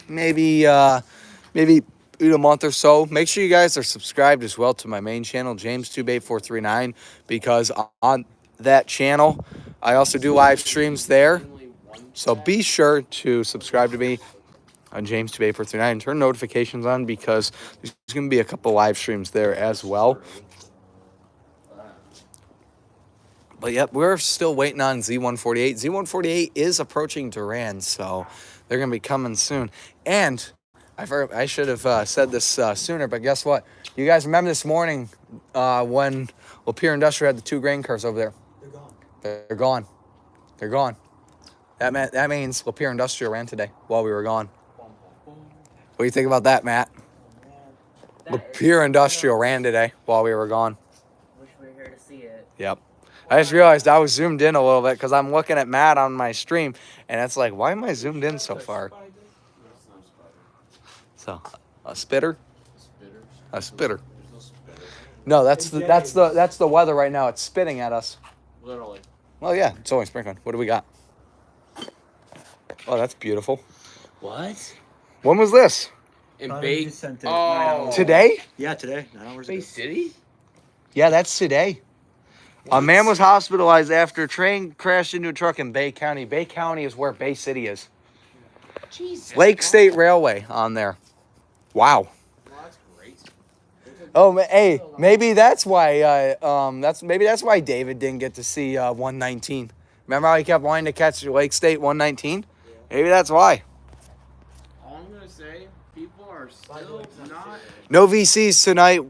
Maybe in a month or so. Make sure you guys are subscribed as well to my main channel, JamesTube8439, because on that channel, I also do live streams there. So be sure to subscribe to me on JamesTube8439 and turn notifications on, because there's going to be a couple live streams there as well. But yep, we're still waiting on Z148. Z148 is approaching Durand, so they're going to be coming soon. And I should have said this sooner, but guess what? You guys remember this morning when Lapeer Industrial had the 2 grain cars over there? They're gone. They're gone. That means Lapeer Industrial ran today while we were gone. What do you think about that, Matt? Lapeer Industrial ran today while we were gone. Wish we were here to see it. Yep. I just realized I was zoomed in a little bit because I'm looking at Matt on my stream, and it's like, why am I zoomed in so far? So, a spitter? A spitter. No, that's the weather right now. It's spitting at us. Literally. Well, yeah, it's only sprinkling. What do we got? Oh, that's beautiful. What? When was this? In Bay. Bay. Sent it Oh. 9 hours. Today? Yeah, today. 9 hours Bay ago. City? Yeah, that's today. A man was hospitalized after a train crashed into a truck in Bay County. Bay County is where Bay City is. Jesus. Lake State Railway on there. Wow. Well, that's great. Oh, hey, maybe that's why. Maybe that's why David didn't get to see 119. Remember how he kept wanting to catch Lake State 119? Maybe that's why. All I'm gonna say, people are still not. No VCs tonight.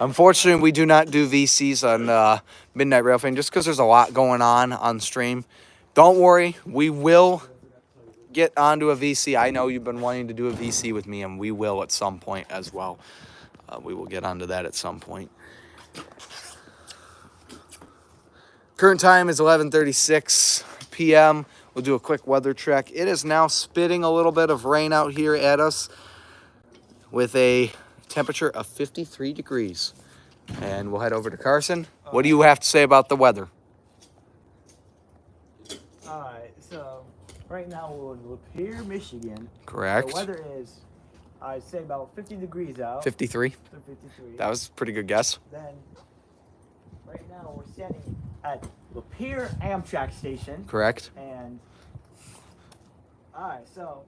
Unfortunately, we do not do VCs on Midnight Railfan just because there's a lot going on stream. Don't worry, we will get onto a VC, I know you've been wanting to do a VC with me, and we will at some point as well. We will get onto that at some point. Current time is 11:36 p.m. We'll do a quick weather check. It is now spitting a little bit of rain out here at us with a temperature of 53 degrees. And we'll head over to Carson. What do you have to say about the weather? Alright, so right now we're in Lapeer, Michigan. Correct. The weather is, I'd say, about 50 degrees out. 53. 53. That was a pretty good guess. Then, right now we're standing at Lapeer Amtrak station. Correct. And, alright, so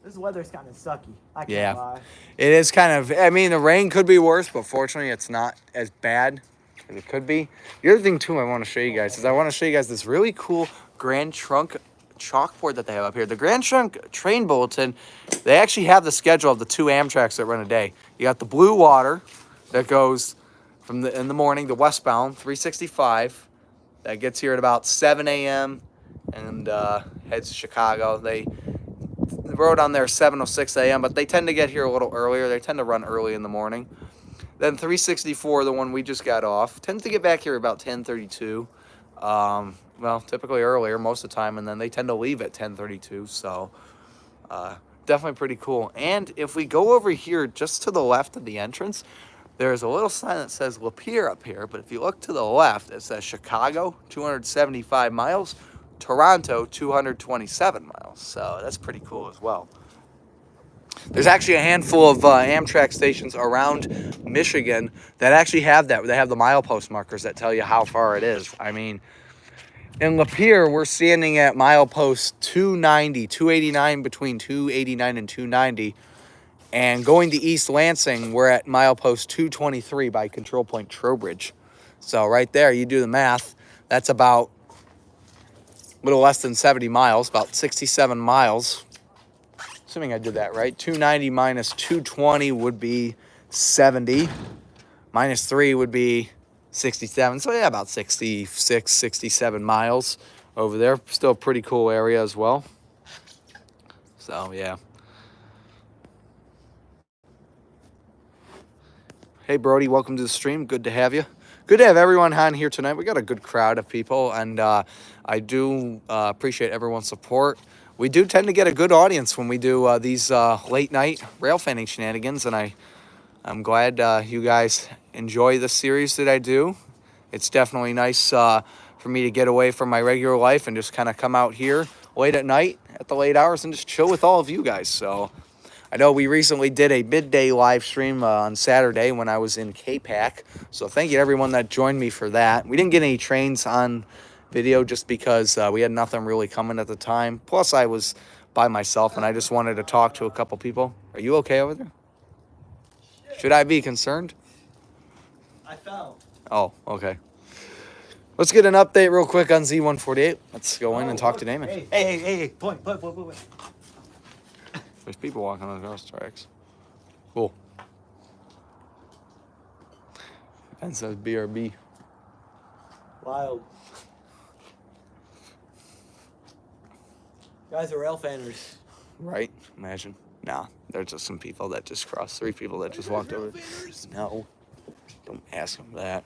this weather's kind of sucky. I Yeah. can't lie. It is kind of, I mean, the rain could be worse, but fortunately it's not as bad as it could be. The other thing, too, I want to show you guys is I want to show you guys this really cool Grand Trunk chalkboard that they have up here. The Grand Trunk train bulletin, they actually have the schedule of the 2 Amtraks that run a day. You got the Blue Water that goes in the morning, the westbound, 365. That gets here at about 7 a.m. and heads to Chicago. The road on there is 7:06 a.m., but they tend to get here a little earlier. They tend to run early in the morning. Then 364, the one we just got off, tends to get back here about 10:32. Well, typically earlier most of the time, and then they tend to leave at 10:32. So definitely pretty cool. And if we go over here just to the left of the entrance, there's a little sign that says Lapeer up here. But if you look to the left, it says Chicago, 275 miles. Toronto, 227 miles. So that's pretty cool as well. There's actually a handful of Amtrak stations around Michigan that actually have that. They have the milepost markers that tell you how far it is. I mean, in Lapeer, we're standing at milepost 290, 289, between 289 and 290. And going to East Lansing, we're at milepost 223 by Control Point Trowbridge. So right there, you do the math. That's about a little less than 70 miles, about 67 miles. Assuming I did that right. 290 minus 220 would be 70. Minus 3 would be 67. So yeah, about 66, 67 miles over there. Still a pretty cool area as well. So yeah. Hey Brody, welcome to the stream. Good to have you. Good to have everyone on here tonight. We got a good crowd of people, and I do appreciate everyone's support. We do tend to get a good audience when we do these late night rail fanning shenanigans, and I'm glad you guys enjoy the series that I do. It's definitely nice for me to get away from my regular life and just kind of come out here late at night at the late hours and just chill with all of you guys. So I know we recently did a midday live stream on Saturday when I was in K-Pac. So thank you to everyone that joined me for that. We didn't get any trains on video just because we had nothing really coming at the time. Plus, I was by myself and I just wanted to talk to a couple people. Are you okay over there? Should I be concerned? I fell. Oh, okay. Let's get an update real quick on Z148. Let's go in and talk to Damon. Hey. Point. There's people walking on the cross tracks. Cool. And says BRB. Wild. Guys are Railfanners. Right? Imagine. Nah, there's just some people that just crossed. 3 people that just walked over. No. Don't ask them that.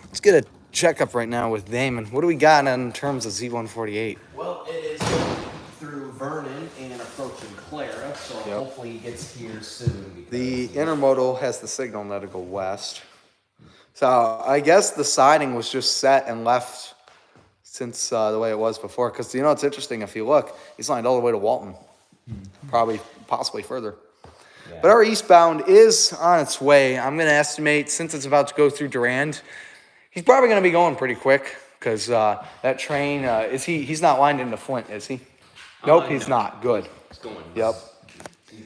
Let's get a checkup right now with Damon. What do we got in terms of Z148? Well, it is going through Vernon and approaching Clara, so hopefully it gets here soon. The intermodal has the signal now to go west. So I guess the siding was just set and left since the way it was before. Because, you know, it's interesting. If you look, he's lined all the way to Walton. Probably, possibly further. Yeah. But our eastbound is on its way. I'm going to estimate, since it's about to go through Durand, he's probably going to be going pretty quick. Because that train, he's not lined into Flint, is he? Nope, he's not. Good. He's going. Yep.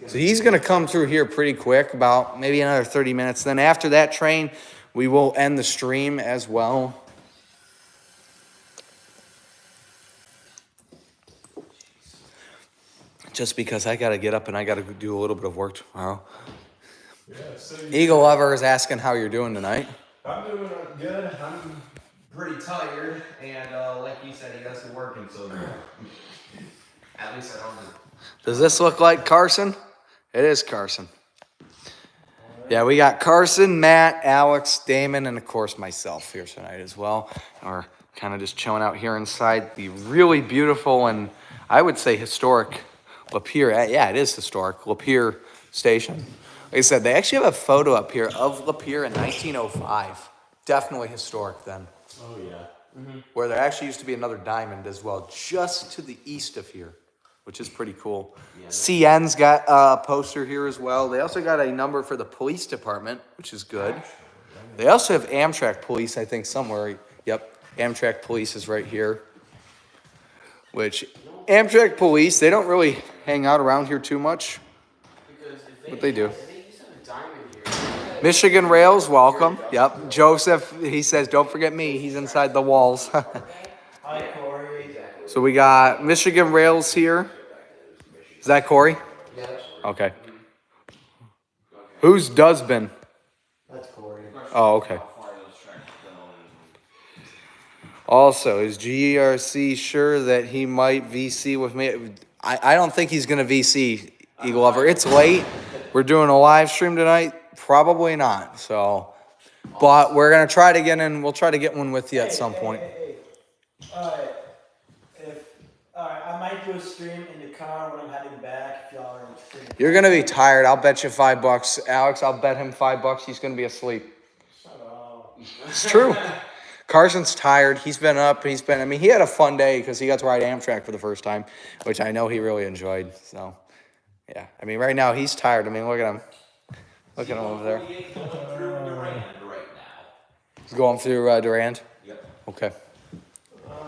So he's going to come through here pretty quick, about maybe another 30 minutes. Then after that train, we will end the stream as well. Just because I got to get up and I got to do a little bit of work tomorrow. Yeah, so Eagle Lover is asking how you're doing tonight. I'm doing good. I'm pretty tired, and like you said, he got some working, so At least I don't know. Does this look like Carson? It is Carson. Yeah, we got Carson, Matt, Alex, Damon, and of course myself here tonight as well. And we're kind of just chilling out here inside the really beautiful and I would say historic Lapeer. Yeah, it is historic. Lapeer Station. Like I said, they actually have a photo up here of Lapeer in 1905. Definitely historic then. Oh yeah. Where there actually used to be another diamond as well, just to the east of here, which is pretty cool. CN's got a poster here as well. They also got a number for the police department, which is good. They also have Amtrak police, I think, somewhere. Yep, Amtrak police is right here. Which, Amtrak police, they don't really hang out around here too much, but they do. Michigan Rails, welcome. Yep, Joseph, he says, don't forget me, he's inside the walls. Hi, Corey. So we got Michigan Rails here. Is that Corey? Yeah. Okay. Who's Dusbin? That's Corey. Oh, okay. Also, is GRC sure that he might VC with me? I don't think he's going to VC, Eagle Lover. It's late. We're doing a live stream tonight. Probably not. So, but we're going to try to get in. We'll try to get one with you at some point. Hey. Alright. Alright, I might do a stream in the car when I'm heading back if y'all are interested. You're going to be tired. I'll bet you $5. Alex, I'll bet him $5. He's going to be asleep. Shut up. It's true. Carson's tired. He's been up. I mean, he had a fun day because he got to ride Amtrak for the first time, which I know he really enjoyed. So, yeah. I mean, right now he's tired. I mean, look at him. Look at him over there. He's going through Durand? Yep. Okay.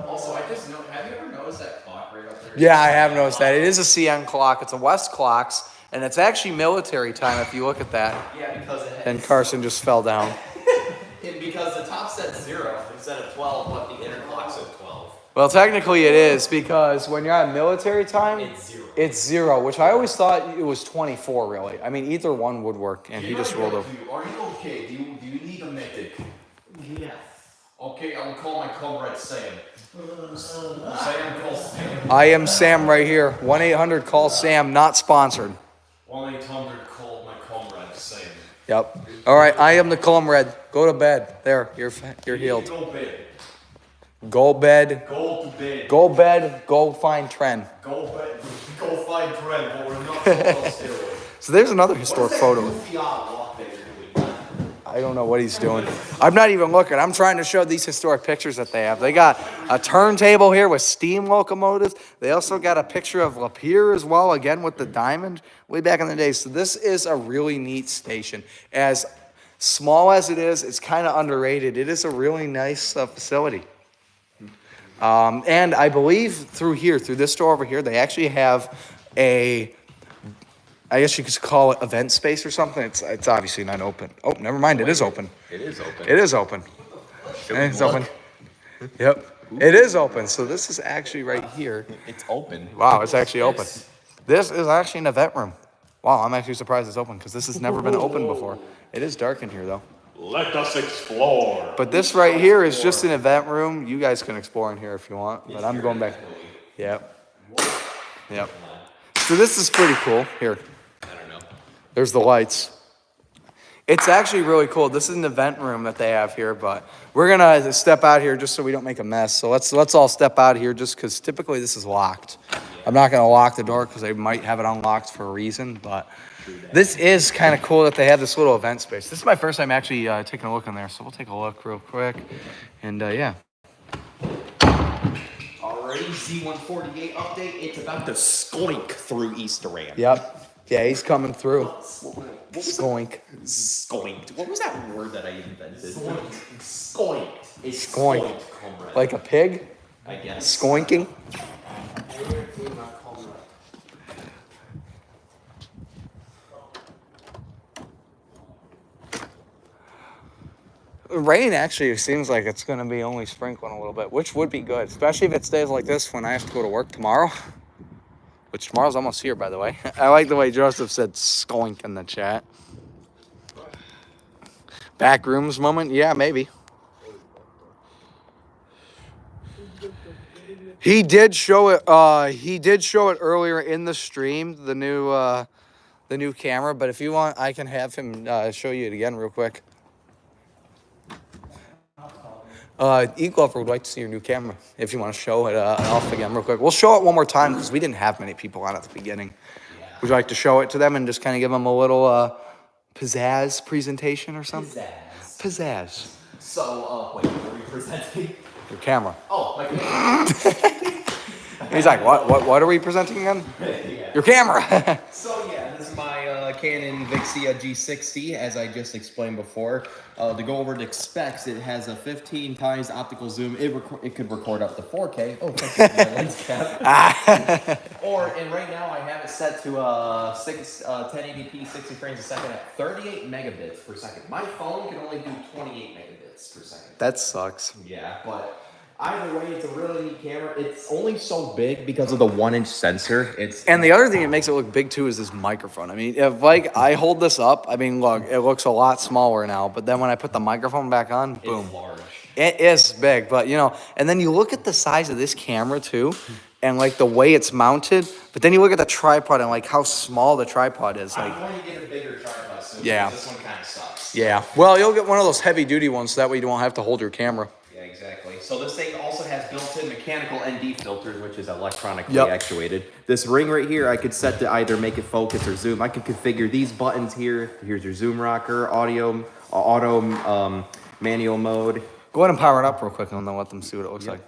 Also, I just know. Have you ever noticed that clock right up there? Yeah, I have noticed that. It is a CN clock. It's a West clocks, and it's actually military time if you look at that. Yeah, because it has. And Carson just fell down. And because the top said 0 instead of 12, but the inner clock said 12. Well, technically it is because when you're on military time, It's 0. which I always thought it was 24, really. I mean, either one would work, and he just rolled over. Are you okay? Do you need a medic? Yes. Okay, I will call my comrade Sam. Sam, call Sam. I am Sam right here. 1-800-CALL-SAM, not sponsored. 1-800, call my comrade Sam. Yep. All right, I am the comrade. Go to bed. There, you're healed. Go bed. Go bed. Go to bed. Go bed. Go find Tren. Go bed. Go find Trent, but we're not on steroids. So there's another historic photo. I don't know what he's doing. I'm not even looking. I'm trying to show these historic pictures that they have. They got a turntable here with steam locomotives. They also got a picture of Lapeer as well, again with the diamond way back in the day. So this is a really neat station. As small as it is, it's kind of underrated. It is a really nice facility. And I believe through this door over here, they actually have I guess you could call it event space or something. It's obviously not open. Oh, never mind. It is open. It is open. It is open. It's open. Yep. It is open. So this is actually right here. It's open. Wow, it's actually open. This is actually an event room. Wow, I'm actually surprised it's open because this has never been open before. It is dark in here though. Let us explore. But this right here is just an event room. You guys can explore in here if you want, but I'm going back. Yep. Yep. So this is pretty cool. Here. There's the lights. It's actually really cool. This is an event room that they have here, but we're gonna step out here just so we don't make a mess. So let's all step out here just because typically this is locked. I'm not gonna lock the door because they might have it unlocked for a reason, but this is kind of cool that they have this little event space. This is my first time actually taking a look in there, so we'll take a look real quick. And yeah. Alrighty, Z148 update. It's about to skoink through East Durand. Yep. Yeah, he's coming through. Skoink. Skoinked. What was that word that I invented? Skoinked. It's Skoink. skoinked, comrade. Like a pig? I guess. Skoinking? Rain actually seems like it's going to be only sprinkling a little bit, which would be good, especially if it stays like this when I have to go to work tomorrow. Which tomorrow's almost here, by the way. I like the way Joseph said skoink in the chat. Back rooms moment? Yeah, maybe. He did show it. He did show it earlier in the stream. The new camera. But if you want, I can have him show you it again real quick. E-Glover would like to see your new camera. If you want to show it off again real quick, we'll show it one more time because we didn't have many people on at the beginning. Yeah. Would you like to show it to them and just kind of give them a little pizzazz presentation or something? Pizzazz. So, wait, what are you presenting? Your camera. Oh, my camera. He's like, what are we presenting again? Yeah. Your camera. So yeah, this is my Canon Vixia G60, as I just explained before. To go over the specs, it has a 15 times optical zoom. It could record up to 4K. Oh, thank you for my lens cap. And right now I have it set to 1080p 60 frames a second at 38 megabits per second. My phone can only do 28 megabits per second. That sucks. Yeah, but either way, it's a really neat camera. It's only so big because of the 1-inch sensor. And the other thing that makes it look big too is this microphone. I mean, if like I hold this up, I mean, look, it looks a lot smaller now. But then when I put the microphone back on, boom, it's large. It is big. But you know, and then you look at the size of this camera too, and like the way it's mounted. But then you look at the tripod and like how small the tripod is. Like, I'm going to get a bigger tripod soon. Yeah. This one kind of sucks. yeah. Well, you'll get one of those heavy duty ones so that way you don't have to hold your camera. Yeah, exactly. So this thing also has built-in mechanical ND filters, which is electronically Yep. actuated. This ring right here, I could set to either make it focus or zoom. I could configure these buttons here. Here's your zoom rocker, audio, auto, manual mode. Go ahead and power it up real quick and then let them see what it looks like.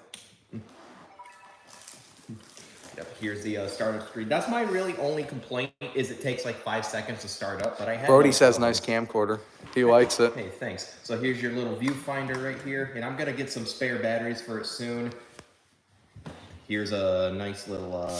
Yep, here's the startup screen. That's my really only complaint is it takes like 5 seconds to start up, but I have Brody no says problem. nice camcorder. He likes it. Hey, thanks. So here's your little viewfinder right here, and I'm gonna get some spare batteries for it soon. Here's a nice little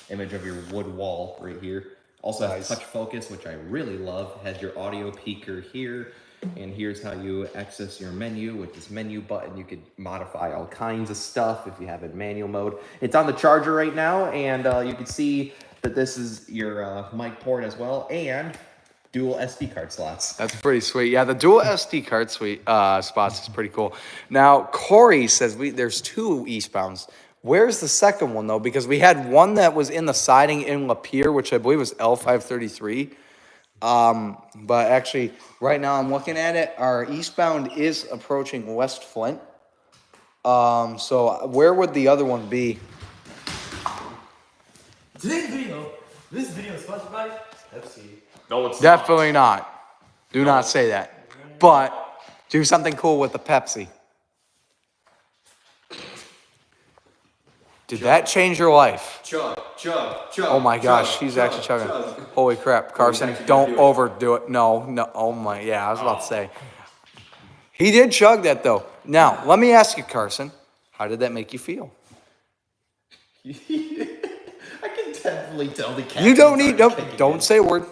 image of your wood wall right here. Also has touch focus, which I really love. Has your audio peaker here, and here's how you access your menu with this menu button. You could modify all kinds of stuff if you have it in manual mode. It's on the charger right now, and you can see that this is your mic port as well, and dual SD card slots. That's pretty sweet. Yeah, the dual SD card spots is pretty cool. Now, Corey says there's 2 eastbounds. Where's the second one, though? Because we had one that was in the siding in Lapeer, which I believe was L533. But actually, right now I'm looking at it. Our eastbound is approaching West Flint. So where would the other one be? Today's video, this video is sponsored by Pepsi. No, it's Definitely not. Do not say that. But do something cool with the Pepsi. Did that change your life? Chug, chug, chug. Oh my gosh, he's actually chugging. Holy crap, Carson, don't overdo it. No, oh my, yeah, I was about to say. He did chug that though. Now, let me ask you, Carson, how did that make you feel? I can definitely tell the cat. You don't need, don't say a word.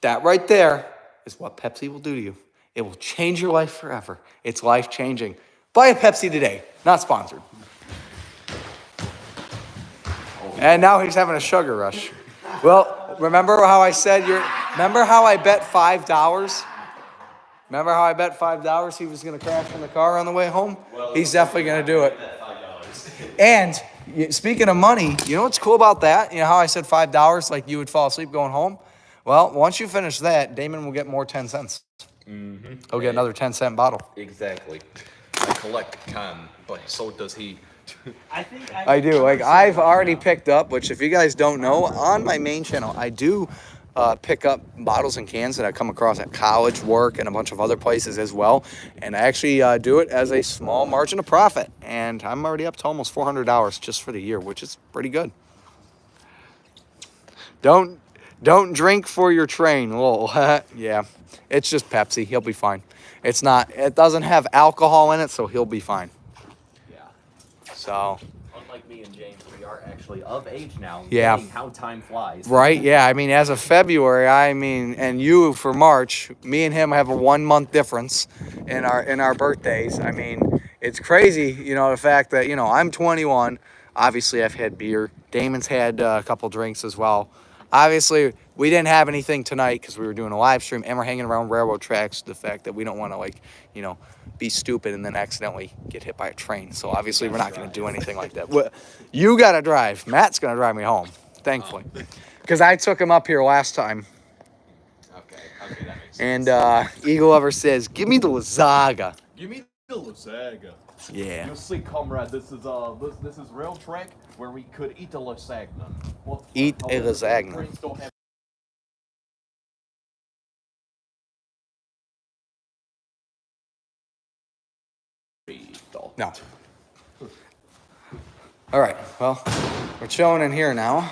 That right there is what Pepsi will do to you. It will change your life forever. It's life-changing. Buy a Pepsi today. Not sponsored. And now he's having a sugar rush. Well, remember how I said remember how I bet $5? Remember how I bet $5 he was going to crash in the car on the way home? He's definitely going to do it. And speaking of money, you know what's cool about that? You know how I said $5, like you would fall asleep going home? Well, once you finish that, Damon will get more 10 cents. Mm-hmm. He'll get another 10-cent bottle. Exactly. I collect con, but so does he. I do. Like, I've already picked up, which if you guys don't know, on my main channel, I do pick up bottles and cans that I come across at college, work, and a bunch of other places as well. And I actually do it as a small margin of profit. And I'm already up to almost $400 just for the year, which is pretty good. Don't drink for your train. Lol. Yeah, it's just Pepsi. He'll be fine. It doesn't have alcohol in it, so he'll be fine. So, Unlike me and James, we are actually of age now. Yeah. Seeing how time flies. right? Yeah, I mean, as of February, and you for March, me and him have a 1 month difference in our birthdays. I mean, it's crazy, the fact that, I'm 21. Obviously, I've had beer. Damon's had a couple drinks as well. Obviously, we didn't have anything tonight because we were doing a live stream and we're hanging around railroad tracks. The fact that we don't want to, like, you know, be stupid and then accidentally get hit by a train. So obviously, we're not going to do anything like that. You got to drive. Matt's going to drive me home, thankfully, because I took him up here last time. Okay, that makes sense. And Eagle Lover says, "Give me the lasagna." Give me the lasagna. Yeah. You see, comrade, this is rail track where we could eat a lasagna. Eat a However, lasagna. trains don't have No. All right. Well, we're chilling in here now.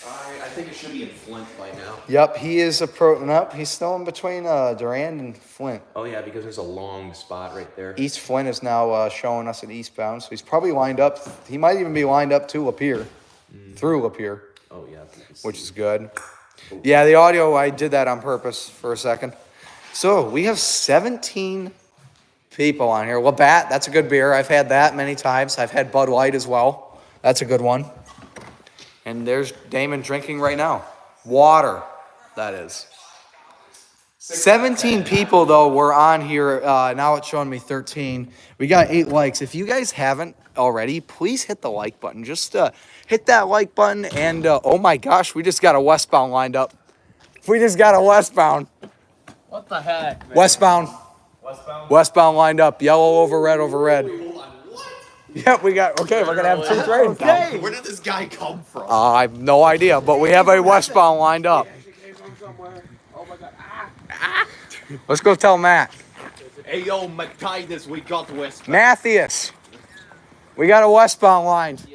I think it should be in Flint by now. Yep, he is approaching up. He's still in between Durand and Flint. Oh yeah, because there's a long spot right there. East Flint is now showing us an eastbound, so he's probably lined up. He might even be lined up to Lapeer, through Lapeer, Oh yeah. which is good. Yeah, the audio, I did that on purpose for a second. So we have 17 people on here. Labatt, that's a good beer. I've had that many times. I've had Bud Light as well. That's a good one. And there's Damon drinking right now. Water, that is. 17 people, though, were on here. Now it's showing me 13. We got 8 likes. If you guys haven't already, please hit the like button. Just hit that like button. And, oh, my gosh, we just got a westbound lined up. We just got a westbound. What the heck, man? Westbound. Westbound lined up. Yellow over red over red. Yep, we got, okay, we're going to have 2 trains now. Where did this guy come from? I have no idea, but we have a westbound lined up. Let's go tell Matt. Hey, yo, McTitus, we got westbound. Mathias, we got a westbound lined.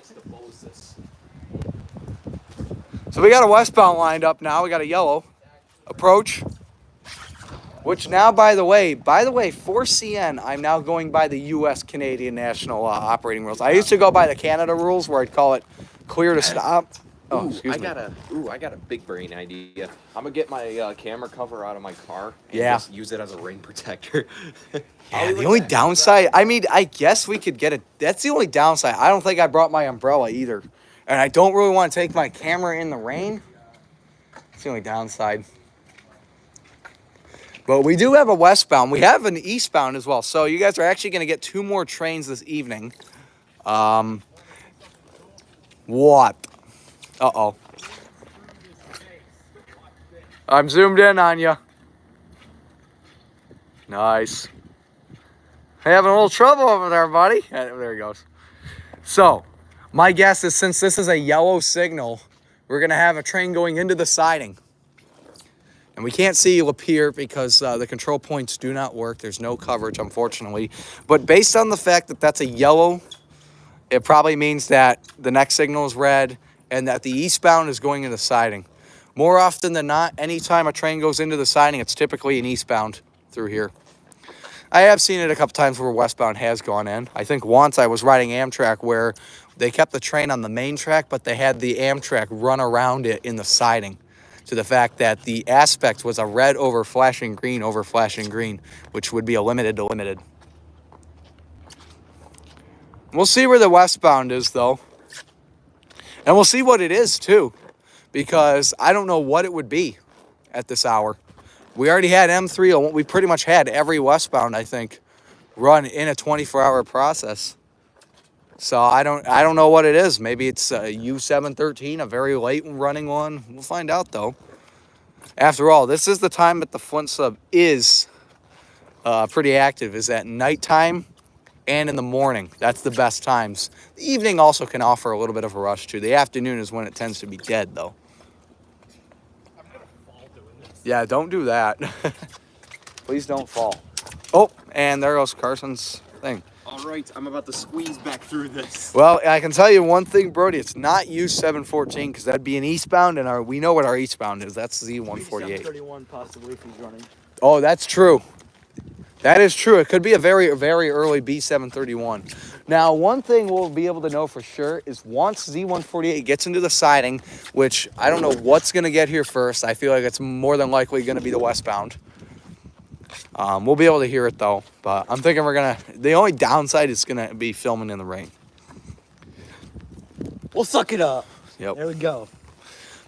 So we got a westbound lined up now. We got a yellow approach, which now, by the way, for CN, I'm now going by the U.S. Canadian National operating rules. I used to go by the Canada rules where I'd call it clear to stop. Oh, excuse me. I got a big brain idea. I'm gonna get my camera cover out of my car and Yeah. just use it as a rain protector. Yeah, the only downside, I mean, I guess we could get it. That's the only downside. I don't think I brought my umbrella either. And I don't really want to take my camera in the rain. It's the only downside. But we do have a westbound. We have an eastbound as well. So you guys are actually going to get 2 more trains this evening. What? Uh-oh. I'm zoomed in on you. Nice. Having a little trouble over there, buddy. There he goes. So, my guess is since this is a yellow signal, we're going to have a train going into the siding. And we can't see Lapeer because the control points do not work. There's no coverage, unfortunately. But based on the fact that that's a yellow, it probably means that the next signal is red and that the eastbound is going into siding. More often than not, anytime a train goes into the siding, it's typically an eastbound through here. I have seen it a couple times where westbound has gone in. I think once I was riding Amtrak where they kept the train on the main track, but they had the Amtrak run around it in the siding, to the fact that the aspect was a red over flashing green, which would be a limited to limited. We'll see where the westbound is, though. And we'll see what it is, too, because I don't know what it would be at this hour. We already had M3. We pretty much had every westbound, I think, run in a 24-hour process. So I don't know what it is. Maybe it's a U713, a very late running one. We'll find out, though. After all, this is the time that the Flint sub is pretty active, is at nighttime and in the morning. That's the best times. The evening also can offer a little bit of a rush, too. The afternoon is when it tends to be dead, though. Yeah, don't do that. Please don't fall. Oh, and there goes Carson's thing. All right, I'm about to squeeze back through this. Well, I can tell you one thing, Brody. It's not U714 because that'd be an eastbound, and we know what our eastbound is. That's Z148. 31 possibly if he's running. Oh, that's true. That is true. It could be a very, very early B731. Now, one thing we'll be able to know for sure is once Z148 gets into the siding, which I don't know what's going to get here first. I feel like it's more than likely going to be the westbound. We'll be able to hear it, though. But I'm thinking the only downside is going to be filming in the rain. We'll suck it up. Yep. There we go.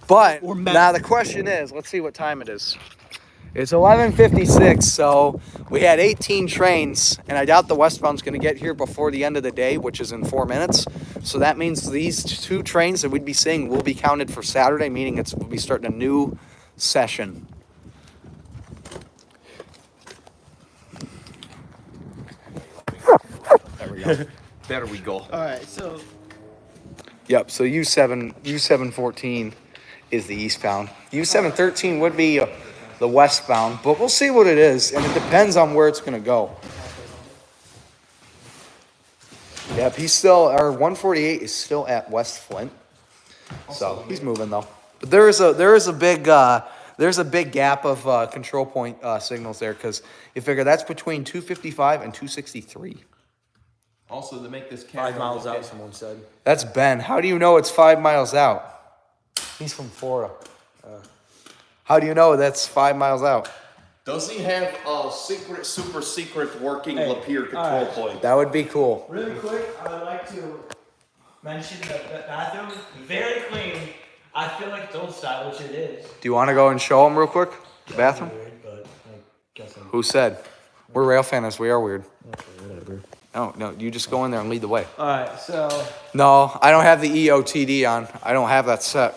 But Or now the question is, let's see what time it is. It's 11:56, so we had 18 trains, and I doubt the westbound's going to get here before the end of the day, which is in 4 minutes. So that means these 2 trains that we'd be seeing will be counted for Saturday, meaning we'll be starting a new session. There we go. There we go. All right, so Yep, so U714 is the eastbound. U713 would be the westbound, but we'll see what it is, and it depends on where it's going to go. Yep, our 148 is still at West Flint, so he's moving though. But there is a big gap of control point signals there, because you figure that's between 255 and 263. Also, to make this camera 5 miles look out, someone said. That's Ben. How do you know it's 5 miles out? He's from Florida. How do you know that's 5 miles out? Does he have a super secret working Hey, Lapeer control alright. point? That would be cool. Really quick, I would like to mention that the bathroom, very clean. I feel like it's old style, which it is. Do you want to go and show him real quick? The bathroom? Weird, but I guess I'm Who said? We're Railfans. We are weird. whatever. No, you just go in there and lead the way. Alright, so No, I don't have the EOTD on. I don't have that set.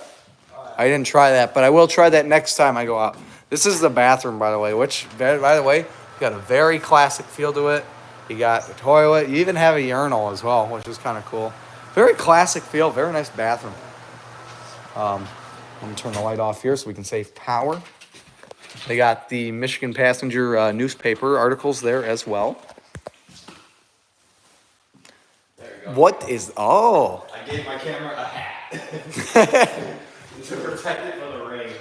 I didn't try that, but I will try that next time I go out. This is the bathroom, by the way, which, by the way, got a very classic feel to it. You got the toilet. You even have a urinal as well, which is kind of cool. Very classic feel, very nice bathroom. I'm going to turn the light off here so we can save power. They got the Michigan Passenger newspaper articles there as well. There you go. What is, oh. I gave my camera a hat to protect it from the rain.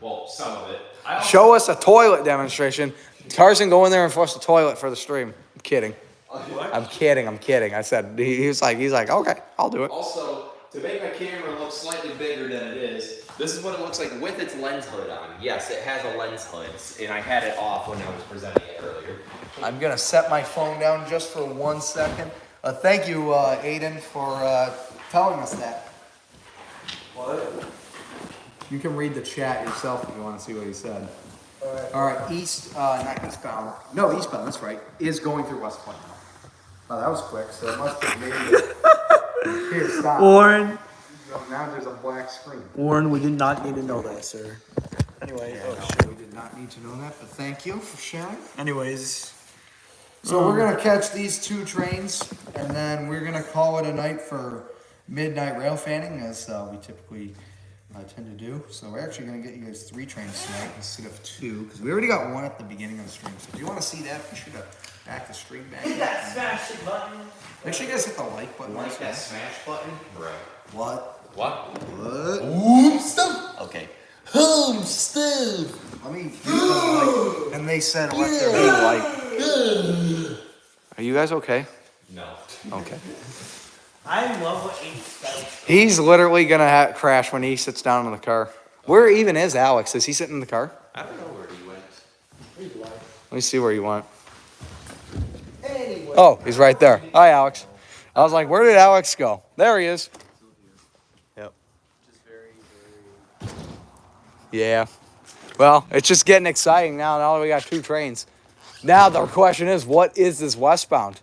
Well, some of it. I also, Show us a toilet demonstration. Tarzan, go in there and flush the toilet for the stream. I'm kidding. What? I'm kidding. I said, he's like, okay, I'll do it. Also, to make my camera look slightly bigger than it is, this is what it looks like with its lens hood on. Yes, it has a lens hood, and I had it off when I was presenting it earlier. I'm going to set my phone down just for 1 second. Thank you, Aiden, for telling us that. What? You can read the chat yourself if you want to see what he said. All right, not eastbound. No, eastbound, that's right, is going through West Point. Oh, that was quick, so it must have made it. Here, stop. Warren, Now there's a black screen. Warren, we did not need to know that, sir. Anyway, We did not need to know that, but thank you for sharing. anyways, So we're gonna catch these 2 trains, and then we're gonna call it a night for midnight rail fanning, as we typically tend to do. So we're actually gonna get you guys 3 trains tonight instead of 2, because we already got 1 at the beginning of the stream. So if you want to see that, be sure to back the stream back. hit that smash it button. Make sure you guys hit the like button. Like that smash button? Bro. What? What? What? Ooh, stuff. Okay. Home stuff. Let me get the like. And they said let there be like. Are you guys okay? No. Okay. I love what Aiden spells. He's literally gonna crash when he sits down in the car. Where even is Alex? Is he sitting in the car? I don't know where he went. Let me see where you went. Oh, he's right there. Hi, Alex. I was like, where did Alex go? There he is. Yep. Yeah. Well, it's just getting exciting now. Now that we got 2 trains. Now the question is, what is this westbound?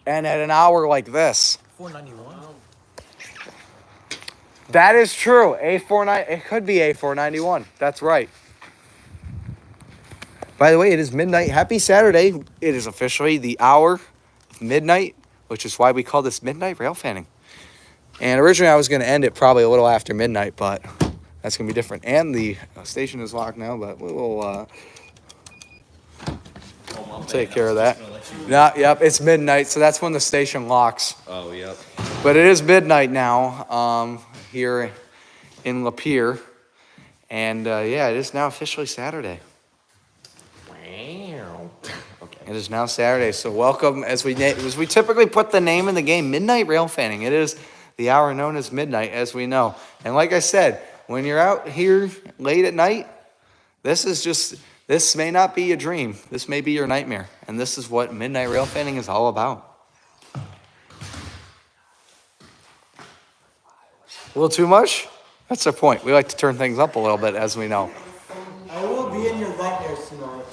And at an hour like this. 491. That is true. A49. It could be A491. That's right. By the way, it is midnight. Happy Saturday. It is officially the hour of midnight, which is why we call this midnight rail fanning. And originally I was going to end it probably a little after midnight, but that's going to be different. And the station is locked now, but we will take care of that. Yep, it's midnight, so that's when the station locks. Oh, yep. But it is midnight now here in Lapeer. And yeah, it is now officially Saturday. Okay. It is now Saturday, so welcome as we typically put the name in the game, Midnight Rail Fanning. It is the hour known as midnight, as we know. And like I said, when you're out here late at night, this may not be a dream. This may be your nightmare. And this is what Midnight Rail Fanning is all about. A little too much? That's the point. We like to turn things up a little bit, as we know. I will be in your nightmares tonight.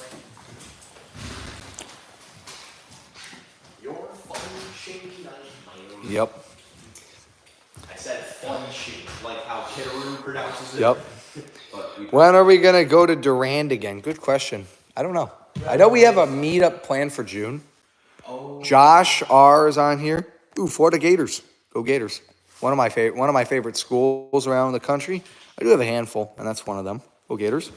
Your fun shady night. Yep. I said fun shady, like how Kitteroo pronounces it. Yep. But we When are we going to go to Durand again? Good question. I don't know. I know we have a meetup planned for June. Josh R is on here. Ooh, Florida Gators. Go Gators. One of my favorite schools around the country. I do have a handful, and that's one of them. Go Gators.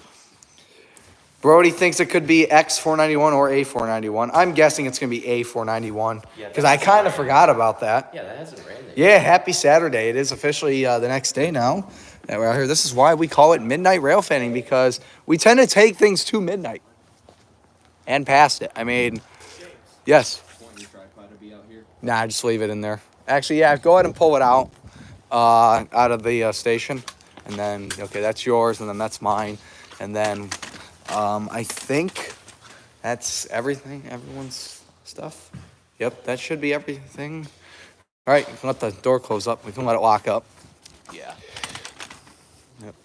Brody thinks it could be X491 or A491. I'm guessing it's going to be A491 because I kind of forgot about that. Yeah, that hasn't ran there. Yeah, happy Saturday. It is officially the next day now that we're out here. This is why we call it midnight railfanning, because we tend to take things to midnight and past it. I mean, yes. Want your tripod to be out here? Nah, just leave it in there. Actually, yeah, go ahead and pull it out of the station. And then, okay, that's yours, and then that's mine. And then I think that's everything, everyone's stuff. Yep, that should be everything. All right, you can let the door close up. We can let it lock up. yeah. Yep.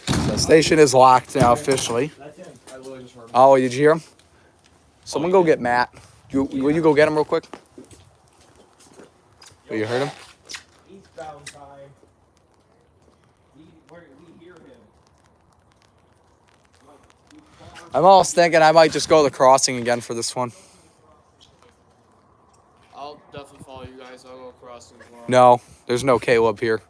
The station is locked now officially. That's him. I literally just heard him. Oh, did you hear him? Someone go get Matt. Will you go get him real quick? Oh, you heard him? Eastbound time. We hear him. I'm almost thinking I might just go the crossing again for this one. I'll definitely follow you guys. I'll go across tomorrow. No, there's no Caleb here.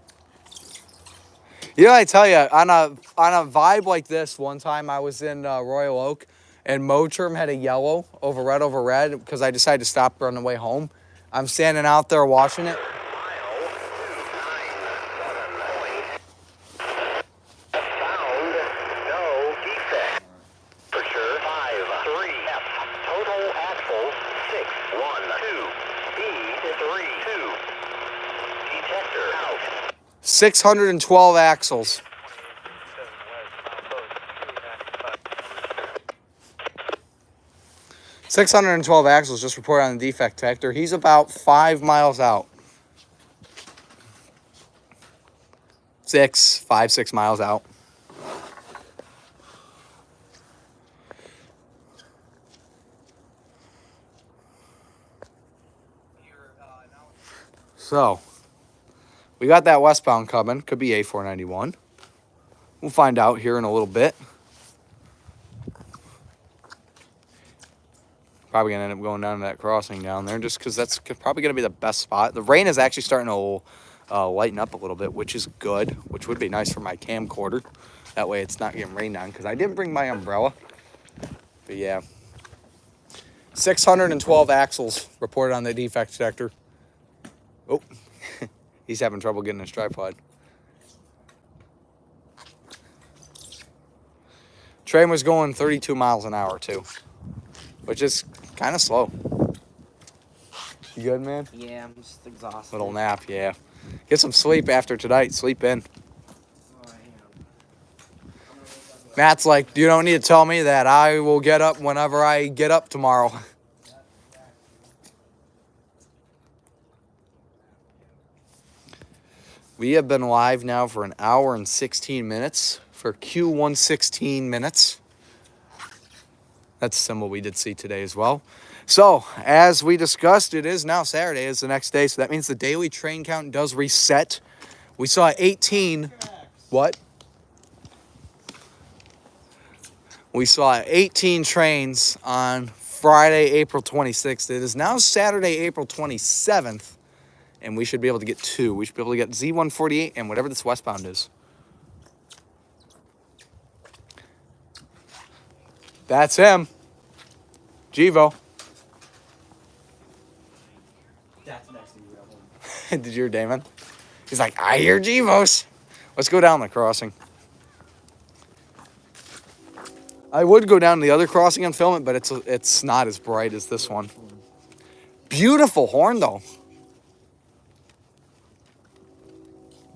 You know, I tell you, on a vibe like this, one time I was in Royal Oak, and Moterm had a yellow over red because I decided to stop on the way home. I'm standing out there watching it. For sure. 5, 3, F. Total axles, 6, 1, 2. Speed, 3, 2. Detector, out. 612 axles. $612 axles just reported on the defect detector. He's about 5 miles out. 6 miles out. So, we got that westbound coming. Could be A491. We'll find out here in a little bit. Probably going to end up going down to that crossing down there just because that's probably going to be the best spot. The rain is actually starting to lighten up a little bit, which is good, which would be nice for my camcorder. That way it's not getting rained on because I didn't bring my umbrella. But yeah. 612 axles reported on the defect detector. Oh, he's having trouble getting his tripod. Train was going 32 miles an hour too, which is kind of slow. You good, man? Yeah, I'm just exhausted. Little nap, yeah. Get some sleep after tonight. Sleep in. Oh, I am. Matt's like, you don't need to tell me that. I will get up whenever I get up tomorrow. We have been live now for an hour and 16 minutes for Q116 minutes. That's a symbol we did see today as well. So, as we discussed, it is now Saturday. It's the next day, so that means the daily train count does reset. We saw 18. What? We saw 18 trains on Friday, April 26th. It is now Saturday, April 27th. And we should be able to get 2. We should be able to get Z148 and whatever this westbound is. That's him. Givo. That's next to you. Did you hear Damon? He's like, I hear Givos. Let's go down the crossing. I would go down to the other crossing and film it, but it's not as bright as this one. Beautiful horn, though.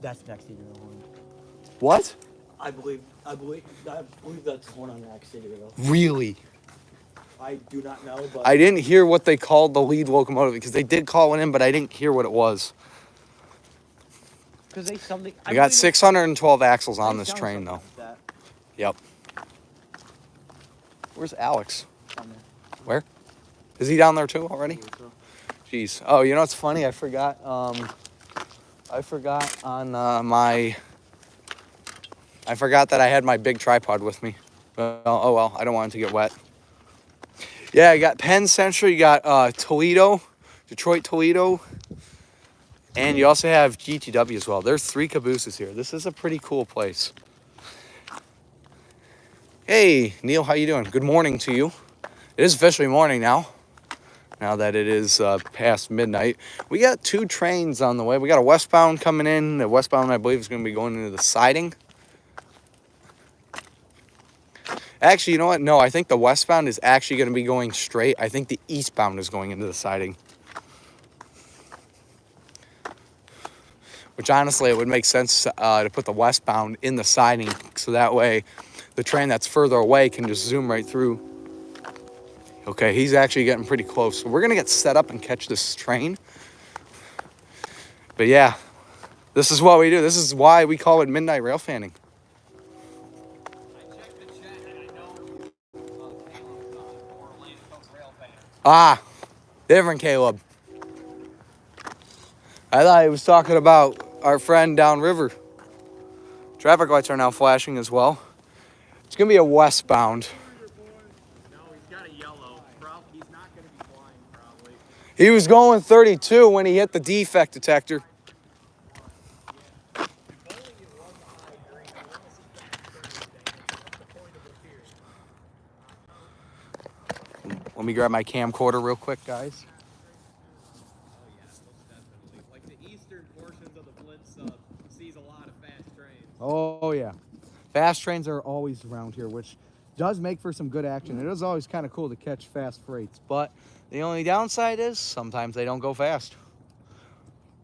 That's next to you. What? I believe that's one on next to you. Really? I do not know, but I didn't hear what they called the lead locomotive because they did call it in, but I didn't hear what it was. Because they something. We got 612 axles on this train, though. That. Yep. Where's Alex? Down there. Where? Is he down there too already? Jeez. Oh, you know what's funny? I forgot on my... I forgot that I had my big tripod with me. Oh, well. I don't want it to get wet. Yeah, you got Penn Central. You got Toledo. Detroit, Toledo. And you also have GTW as well. There's 3 cabooses here. This is a pretty cool place. Hey, Neil, how you doing? Good morning to you. It is officially morning now that it is past midnight. We got 2 trains on the way. We got a westbound coming in. The westbound, I believe, is going to be going into the siding. Actually, you know what? No, I think the westbound is actually going to be going straight. I think the eastbound is going into the siding. Which, honestly, it would make sense to put the westbound in the siding, so that way the train that's further away can just zoom right through. Okay, he's actually getting pretty close. So we're going to get set up and catch this train. But yeah, this is what we do. This is why we call it midnight rail fanning. Ah, different Caleb. I thought he was talking about our friend downriver. Traffic lights are now flashing as well. It's going to be a westbound. No, he's got a yellow. He's not going to be flying, probably. He was going 32 when he hit the defect detector. Let me grab my camcorder real quick, guys. Like the eastern portions of the Flint sub sees a lot of fast trains. Oh, yeah. Fast trains are always around here, which does make for some good action. It is always kind of cool to catch fast freights, but the only downside is sometimes they don't go fast.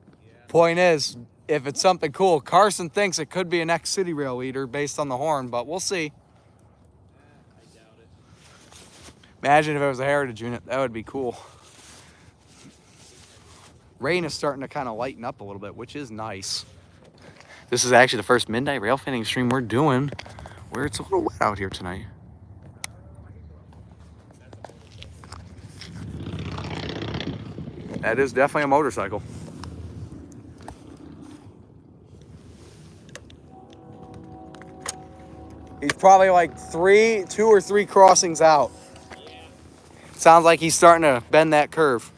Yeah. Point is, if it's something cool, Carson thinks it could be an ex-City Rail leader based on the horn, but we'll see. I doubt it. Imagine if it was a heritage unit. That would be cool. Rain is starting to kind of lighten up a little bit, which is nice. This is actually the first midnight rail fanning stream we're doing where it's a little wet out here tonight. That is definitely a motorcycle. He's probably like 2 or 3 crossings out. Sounds like he's starting to bend that curve.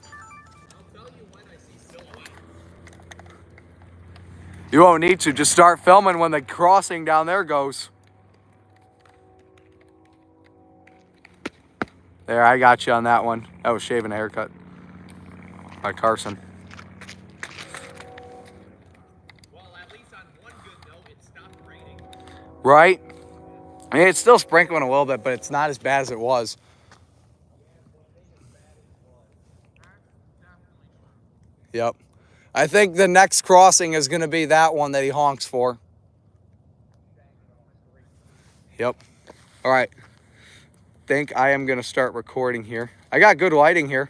I'll tell you when I see silhouette. You won't need to. Just start filming when the crossing down there goes. There, I got you on that one. That was shaving a haircut by Carson. Well, at least on one good note, it stopped raining. Right? I mean, it's still sprinkling a little bit, but it's not as bad as it was. Yep. I think the next crossing is going to be that one that he honks for. Yep. All right. Think I am going to start recording here. I got good lighting here.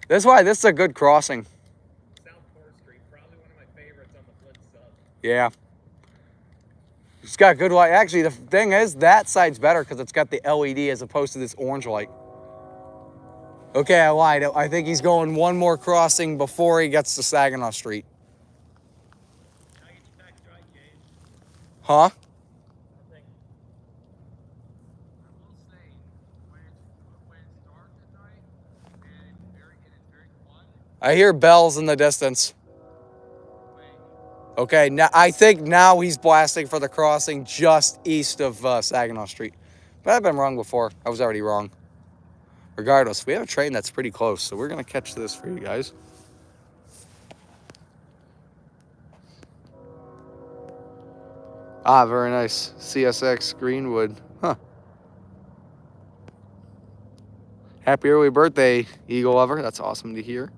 That's why this is a good crossing. South 4th Street, probably one of my favorites on the Flint sub. Yeah. It's got good light. Actually, the thing is, that side's better because it's got the LED as opposed to this orange light. Okay, I lied. I think he's going one more crossing before he gets to Saginaw Street. Huh? I hear bells in the distance. Okay, now I think now he's blasting for the crossing just east of Saginaw Street. But I've been wrong before. I was already wrong. Regardless, we have a train that's pretty close, so we're going to catch this for you guys. Ah, very nice. CSX Greenwood. Huh. Happy early birthday, Eagle Lover. That's awesome to hear.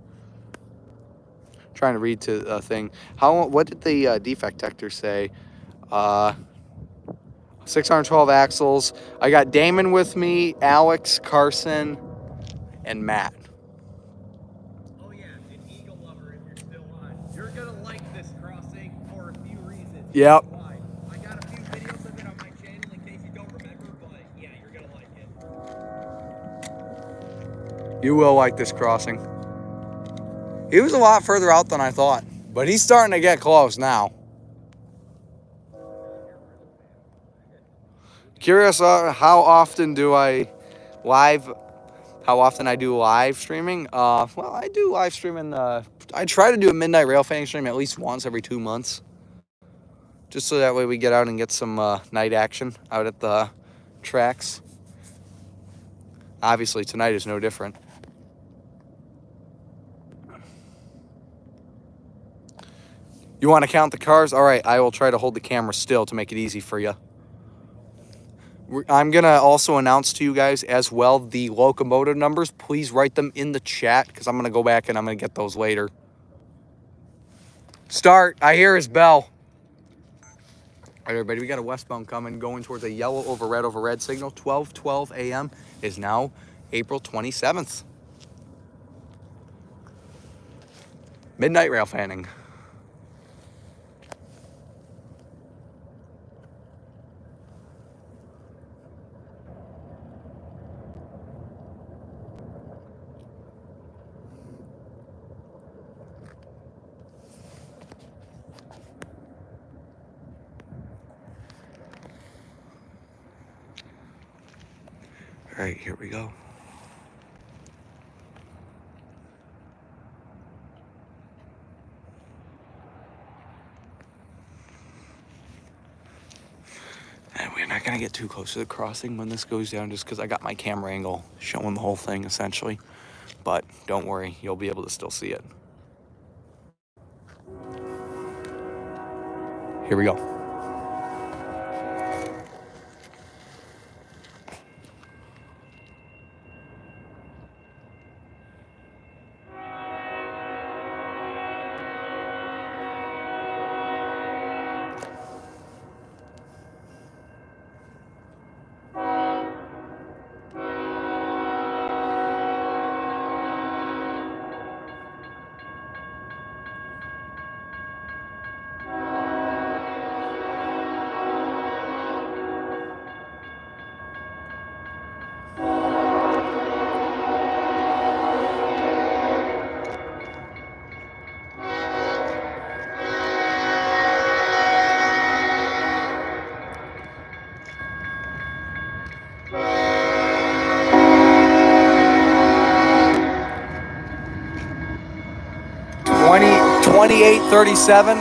Trying to read to a thing. What did the defect detector say? 612 axles. I got Damon with me, Alex, Carson, and Matt. Oh yeah, an Eagle Lover if you're still on. You're gonna like this crossing. Yep. I got a few videos of it on my channel in case you don't remember, but yeah, you're gonna like it. You will like this crossing. He was a lot further out than I thought, but he's starting to get close now. Curious how often do I live, how often I do live streaming? Well, I do live streaming, I try to do a midnight Railfanning stream at least once every 2 months. Just so that way we get out and get some night action out at the tracks. Obviously tonight is no different. You want to count the cars? All right, I will try to hold the camera still to make it easy for you. I'm going to also announce to you guys as well the locomotive numbers. Please write them in the chat because I'm going to go back and I'm going to get those later. Start. I hear his bell. All right, everybody, we got a westbound coming, going towards a yellow over red signal. 12:12 a.m. is now April 27th. Midnight Railfanning. All right, here we go. And we're not gonna get too close to the crossing when this goes down just because I got my camera angle showing the whole thing essentially. But don't worry, you'll be able to still see it. Here we go. $28.37,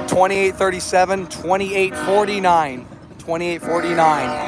$28.37, $28.49, $28.49.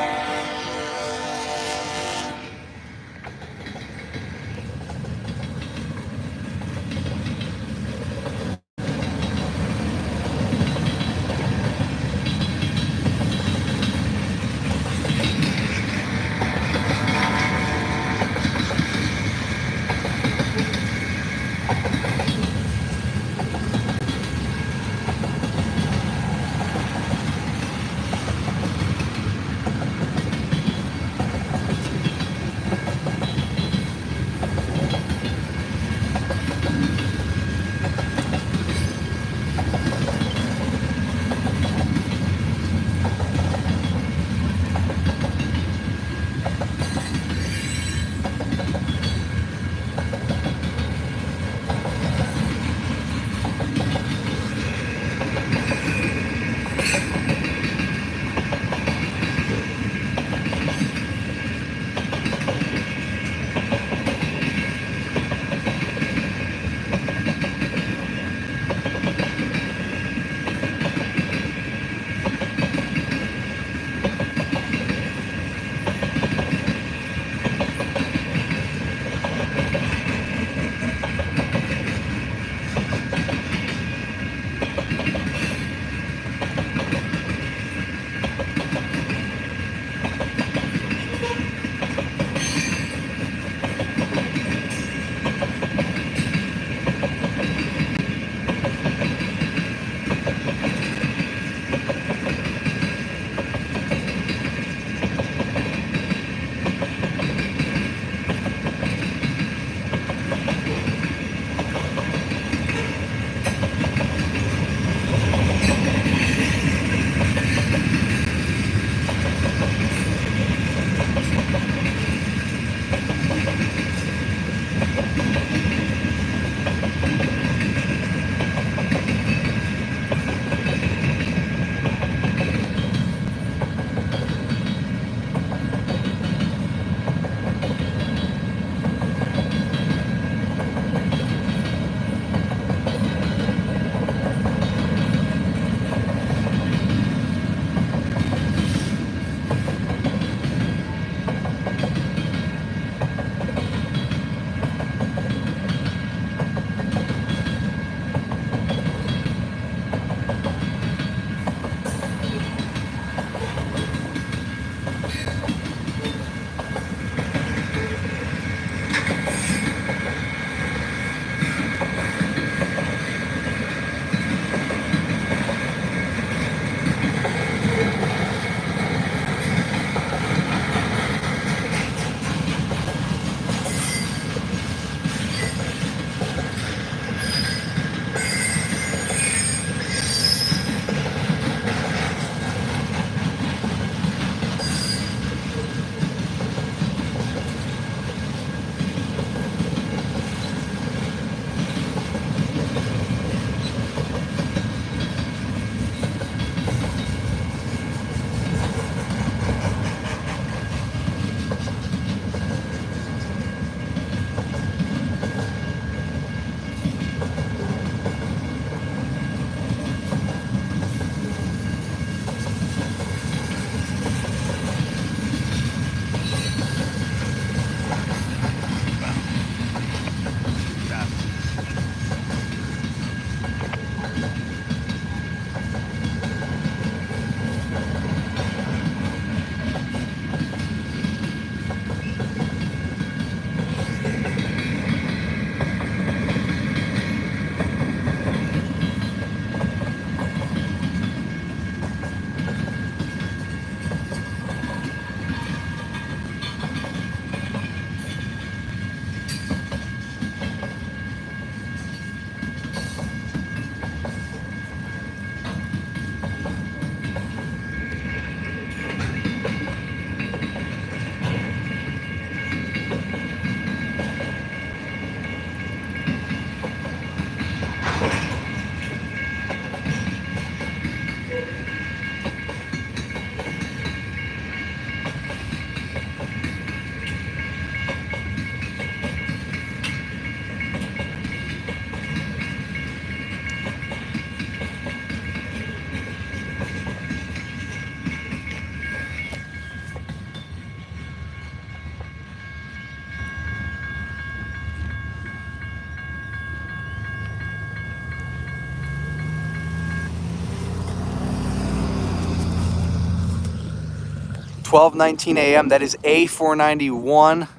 12:19 a.m. That is A491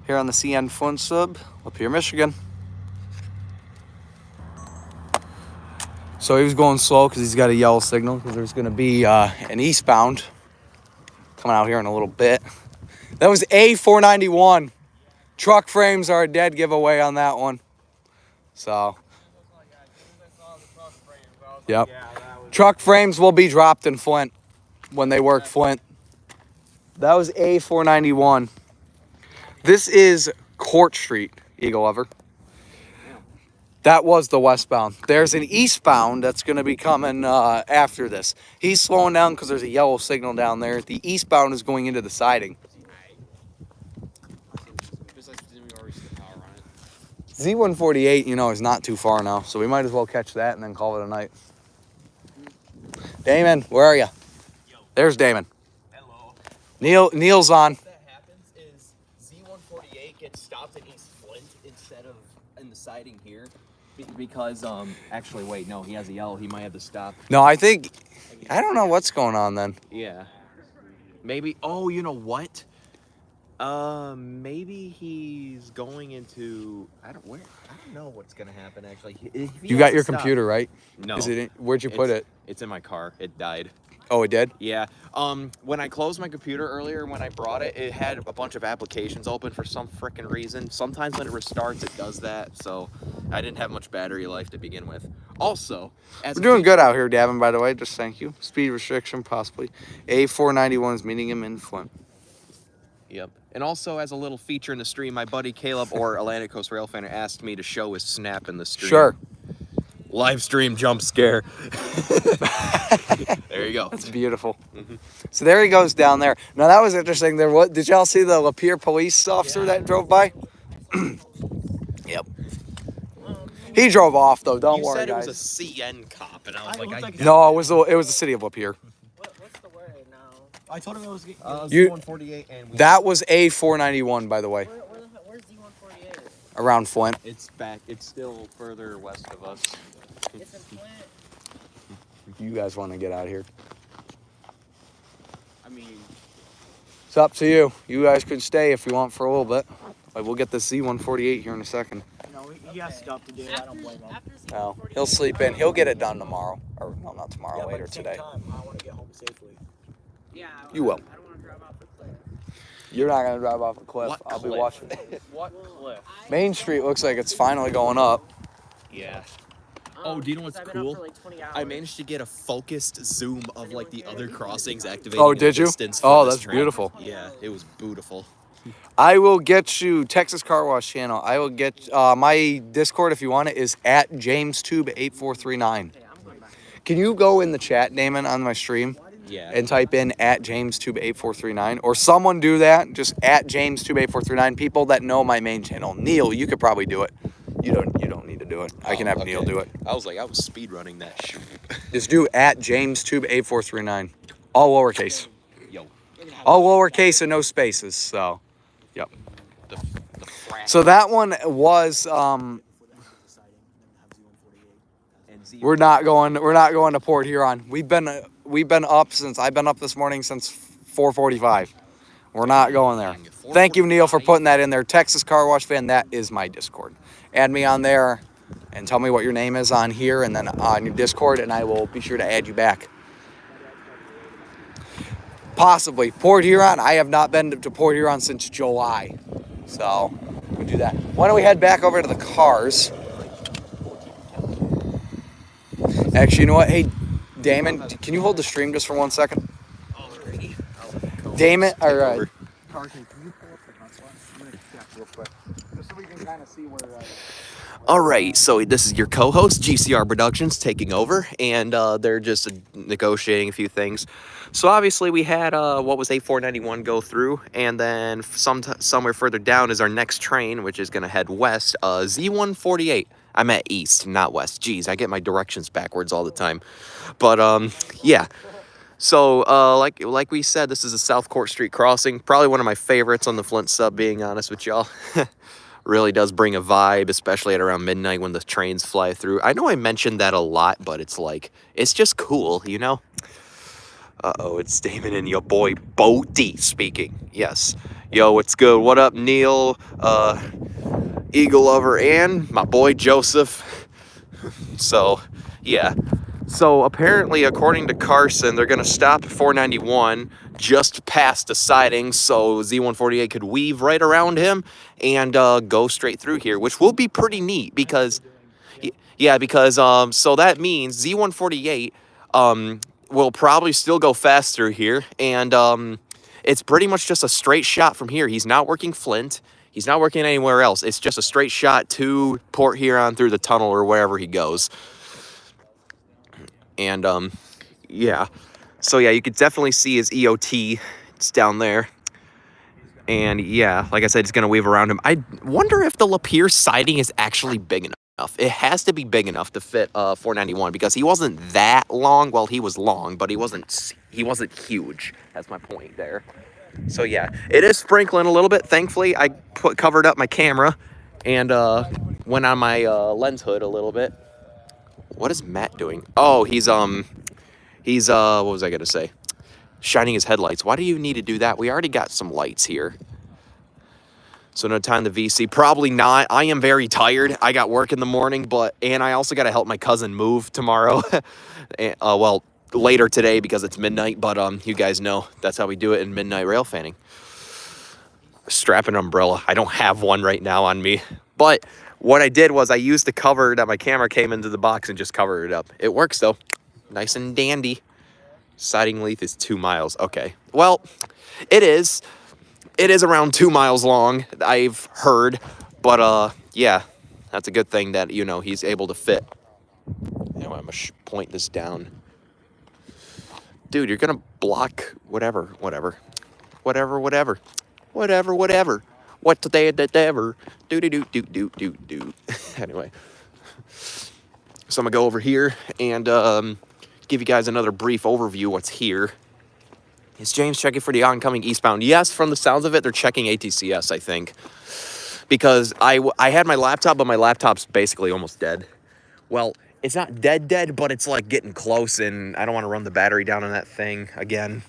here on the CN Flint sub, Lapeer, Michigan. So he was going slow because he's got a yellow signal because there's going to be an eastbound coming out here in a little bit. That was A491. Truck frames are a dead giveaway on that one. So, yep. Truck frames will be dropped in Flint when they work Flint. That was A491. This is Court Street, Eagle Lover. That was the westbound. There's an eastbound that's going to be coming after this. He's slowing down because there's a yellow signal down there. The eastbound is going into the siding. Z148, you know, is not too far now, so we might as well catch that and then call it a night. Damon, where are you? There's Damon. Hello. Neil's on. What that happens is Z148 gets stopped in East Flint instead of in the siding here. Because, actually, wait, no, he has a yellow. He might have to stop. No, I don't know what's going on then. Yeah. Maybe, oh, you know what? Maybe he's going into, I don't know what's going to happen, actually. If he You has got to your stop- computer, right? No. Is it where'd you put it? It's in my car. It died. Oh, it did? Yeah. When I closed my computer earlier, when I brought it, it had a bunch of applications open for some frickin' reason. Sometimes when it restarts, it does that. So I didn't have much battery life to begin with. Also, as We're doing good out here, Davin, by the way. Just thank you. Speed restriction, possibly. A491 is meeting him in Flint. Yep. And also, as a little feature in the stream, my buddy Caleb, or Atlantic Coast Railfan, asked me to show his snap in the stream. Sure. Live stream jump scare. There you go. That's beautiful. So there he goes down there. Now that was interesting. There, what did y'all see the Lapeer police officer that drove by? Yep. He drove off though. Don't You worry, said guys. it was a CN cop, and I was like, No, it was the city of Lapeer. What's the word now? I told him it was. You- Z148, and That was A491, by the way, Where's Z148? around Flint. it's back. It's still further west of us. It's in Flint. You guys want to get out of here? I mean, It's up to you. You guys can stay if you want for a little bit. Like, we'll get the Z148 here in a second. No, he has stuff to do. I don't blame him. No, he'll sleep in. He'll get it done tomorrow. Or, no, not tomorrow, Yeah, but later at the same today. time, I want to get home safely. Yeah. You will. I don't want to drive off the cliff. You're not going to drive off a cliff. What I'll be cliff? watching. what cliff? Main Street looks like it's finally going up. Yeah. Oh, do you know what's I've been cool? up for like 20 hours. I managed to get a focused zoom of like the other crossings activating. Oh, in did you? distance for Oh, this that's train. beautiful. Yeah, it was beautiful. I will get you Texas Car Wash channel. I will get my Discord if you want it is at JamesTube8439. Can you go in the chat, Damon, on my stream Yeah. and type in at JamesTube8439 or someone do that? Just at JamesTube8439. People that know my main channel. Neil, you could probably do it. You don't need to do it. I can have Neil do it. I was speed running that shit. Just do at JamesTube8439. All lowercase. Yo. All lowercase and no spaces. So, yep. The frack. So that one was And Z- we're not going to Port Huron. We've been up since I've been up this morning since 4:45. We're not going there. Thank you, Neil, for putting that in there. Texas Car Wash fan, that is my Discord. Add me on there and tell me what your name is on here and then on your Discord, and I will be sure to add you back. Possibly. Port Huron, I have not been to Port Huron since July. So, we do that. Why don't we head back over to the cars? Actually, you know what? Hey, Damon, can you hold the stream just for 1 second? Damon, or Carson, can you pull up the hot spot? I'm gonna check real quick, just so we can kind of see where. All right, so this is your co-host, GCR Productions, taking over, and they're just negotiating a few things. So obviously we had what was A491 go through, and then somewhere further down is our next train, which is going to head west, Z148. I'm at east, not west. Jeez, I get my directions backwards all the time. But yeah. So like we said, this is a South Court Street crossing. Probably one of my favorites on the Flint sub, being honest with y'all. Really does bring a vibe, especially at around midnight when the trains fly through. I know I mentioned that a lot, but it's like, it's just cool, you know? Uh-oh, it's Damon and your boy Bodie speaking. Yes. Yo, what's good? What up, Neil? Eagle Lover, and my boy Joseph. So, yeah. So, apparently, according to Carson, they're going to stop at 491 just past the siding so Z148 could weave right around him and go straight through here, which will be pretty neat because, yeah, because, so that means Z148 will probably still go fast through here, and it's pretty much just a straight shot from here. He's not working Flint. He's not working anywhere else. It's just a straight shot to Port Huron through the tunnel or wherever he goes. And, yeah. So, yeah, you could definitely see his EOT. It's down there. And, yeah, like I said, it's going to weave around him. I wonder if the Lapeer siding is actually big enough. It has to be big enough to fit 491 because he wasn't that long. Well, he was long, but he wasn't huge. That's my point there. So, yeah, it is sprinkling a little bit. Thankfully, I covered up my camera and went on my lens hood a little bit. What is Matt doing? Oh, he's what was I going to say? Shining his headlights. Why do you need to do that? We already got some lights here. So no time to VC. Probably not. I am very tired. I got work in the morning, and I also got to help my cousin move tomorrow. Well, later today because it's midnight, but you guys know that's how we do it in midnight railfanning. Strap an umbrella. I don't have one right now on me, but what I did was I used the cover that my camera came into the box and just covered it up. It works though. Nice and dandy. Siding length is 2 miles. Okay. Well, it is. It is around 2 miles long, I've heard. But, yeah, that's a good thing that, you know, he's able to fit. You know, I'm going to point this down. Dude, you're going to block whatever. What today did ever. Do. Anyway. So I'm going to go over here and give you guys another brief overview what's here. Is James checking for the oncoming eastbound? Yes, from the sounds of it, they're checking ATCS, I think. Because I had my laptop, but my laptop's basically almost dead. Well, it's not dead, but it's like getting close, and I don't want to run the battery down on that thing again.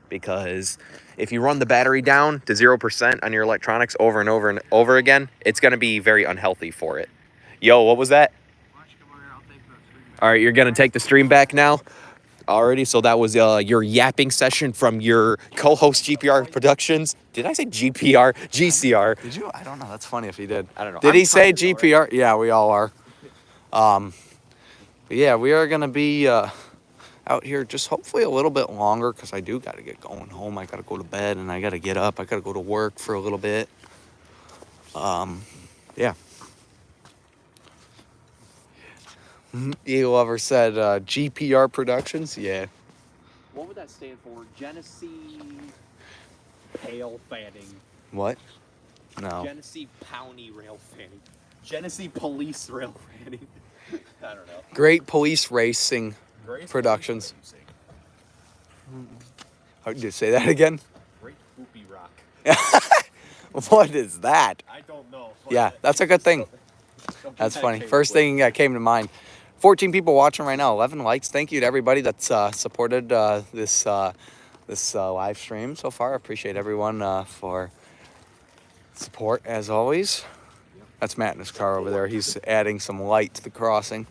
Because if you run the battery down to 0% on your electronics over and over and over again, it's going to be very unhealthy for it. Yo, what was that? All right, you're going to take the stream back now? Alrighty, so that was your yapping session from your co-host GPR Productions. Did I say GPR? GCR. Did you? I don't know. That's funny if he did. I don't know. Did he say GPR? Right? Yeah, we all are. But yeah, we are going to be out here just hopefully a little bit longer because I do got to get going home. I got to go to bed and I got to get up. I got to go to work for a little bit. Yeah. Eagle Lover said GPR Productions. Yeah. What would that stand for? Genesee Rail Fanning. What? No. Genesee County Rail Fanning. Genesee Police Rail Fanning. I don't know. Great Police Racing Productions. Police Racing. How did you say that again? Great Poopy Rock. What is that? I don't know. Yeah, that's a good thing. That's funny. First thing that came to mind. 14 people watching right now. 11 likes. Thank you to everybody that's supported this live stream so far. I appreciate everyone for support as always. That's Matt in his car over there. He's adding some light to the crossing.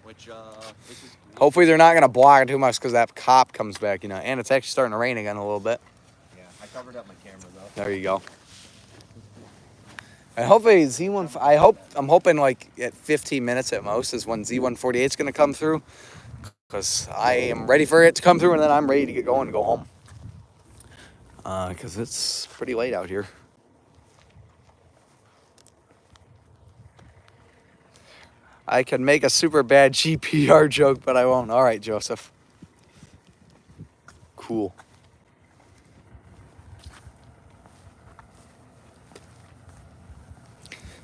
Which Hopefully they're not gonna block it too much because that cop comes back, you know. And it's actually starting to rain again a little bit. Yeah, I covered up my camera though. There you go. And hopefully I'm hoping like at 15 minutes at most is when Z148 is going to come through. Because I am ready for it to come through and then I'm ready to get going and go home. Because it's pretty late out here. I could make a super bad GPR joke, but I won't. All right, Joseph. Cool.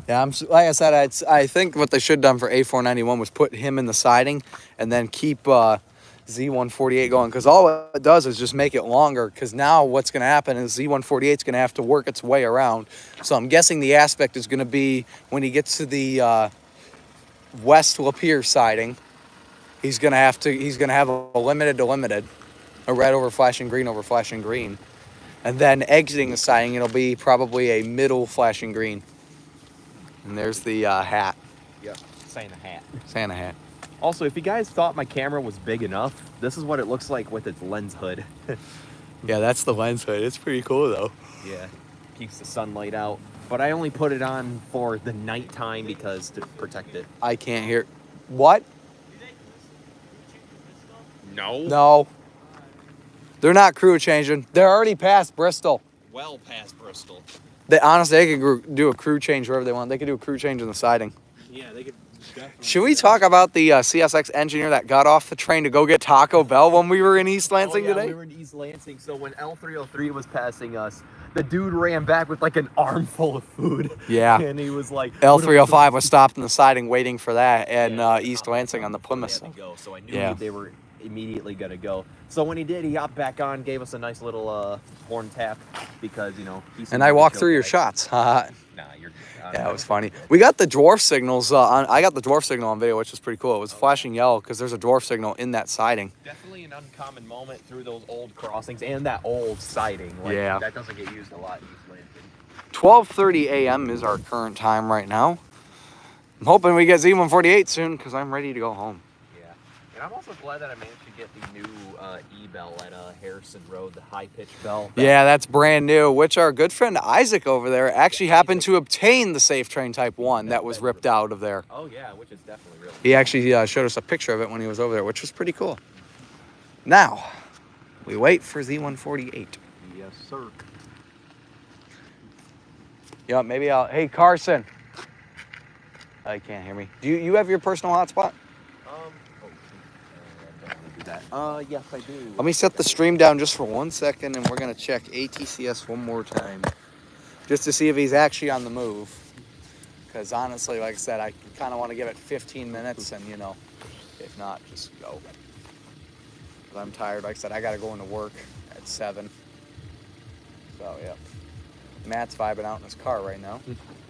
Yeah, like I said, I think what they should have done for A491 was put him in the siding and then keep Z148 going. Because all it does is just make it longer. Because now what's going to happen is Z148 is going to have to work its way around. So I'm guessing the aspect is going to be when he gets to the West Lapeer siding, he's going to have a limited to limited. a red over flashing green over flashing green. And then exiting the siding, it'll be probably a middle flashing green. And there's the hat, Yep. Santa hat. Santa hat. Also, if you guys thought my camera was big enough, this is what it looks like with its lens hood. Yeah, that's the lens hood. It's pretty cool though. Yeah, keeps the sunlight out. But I only put it on for the nighttime because to protect it. I can't hear. What? No. No. They're not crew changing. They're already past Bristol. Well past Bristol. They honestly, they could do a crew change wherever they want. They could do a crew change in the siding. Yeah, they could definitely. Should we talk about the CSX engineer that got off the train to go get Taco Bell when we were in East Lansing Oh, yeah, today? we were in East Lansing, so when L303 was passing us, the dude ran back with like an armful of food. Yeah. And he was like... L305 was stopped in the siding waiting for that in East Lansing on the Plymouth. They had to go, so I knew Yeah. they were immediately going to go. So when he did, he hopped back on, gave us a nice little horn tap because, you know... And I walked through your shots. Haha. Nah, you're... Yeah, it was funny. We got the dwarf signals I got the dwarf signal on video, which was pretty cool. It was flashing yellow because there's a dwarf signal in that siding. Definitely an uncommon moment through those old crossings and that old siding. Like, Yeah. That doesn't get used a lot in East Lansing. 12:30 a.m. is our current time right now. I'm hoping we get Z148 soon because I'm ready to go home. Yeah. And I'm also glad that I managed to get the new E-bell at Harrison Road, the high-pitched bell. Yeah, that's brand new, which our good friend Isaac over there actually happened to obtain the Safe Train Type 1 that was ripped out of there. Oh, yeah, which is definitely really He actually showed us a picture of it when he was over there, which was pretty cool. Now, we wait for Z148. Yes, sir. Yeah, maybe I'll... Hey, Carson. I can't hear me. Do you have your personal hotspot? Yes, I do. Let me set the stream down just for 1 second, and we're going to check ATCS one more time. Just to see if he's actually on the move. Because honestly, like I said, I kind of want to give it 15 minutes, and, you know, if not, just go. 'Cause I'm tired. Like I said, I got to go into work at 7. So, yeah. Matt's vibing out in his car right now.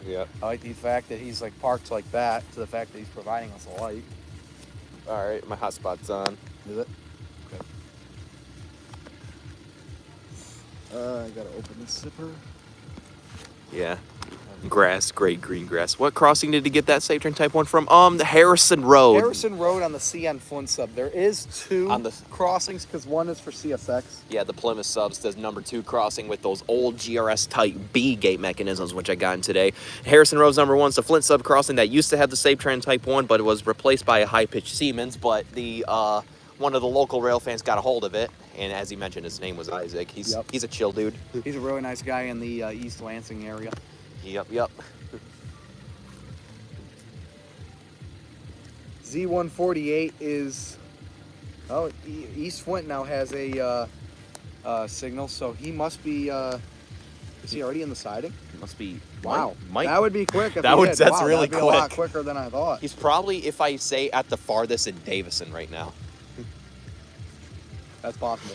Yeah. I like the fact that he's, like, parked like that, to the fact that he's providing us a light. All right, my hotspot's on. Is it? Okay. I gotta open this zipper. Yeah. Grass, great green grass. What crossing did he get that Safe Train Type 1 from? The Harrison Road. Harrison Road on the CN Flint sub. There is 2 On the- crossings because one is for CSX. Yeah, the Plymouth subs does number 2 crossing with those old GRS Type B gate mechanisms, which I got in today. Harrison Road's number 1 is the Flint sub crossing that used to have the Safe Train Type 1, but it was replaced by a high-pitched Siemens, but the one of the local rail fans got a hold of it, and as he mentioned, his name was Isaac. He's a chill dude. He's a really nice guy in the East Lansing area. Yep. Z148 is... Oh, East Flint now has a signal, so he must be... is he already in the siding? Must be... Wow. Might. That would be quick if That he would- did. that's Wow, really that'd be a lot quick. quicker than I thought. He's probably, if I say, at the farthest in Davison right now. That's possible.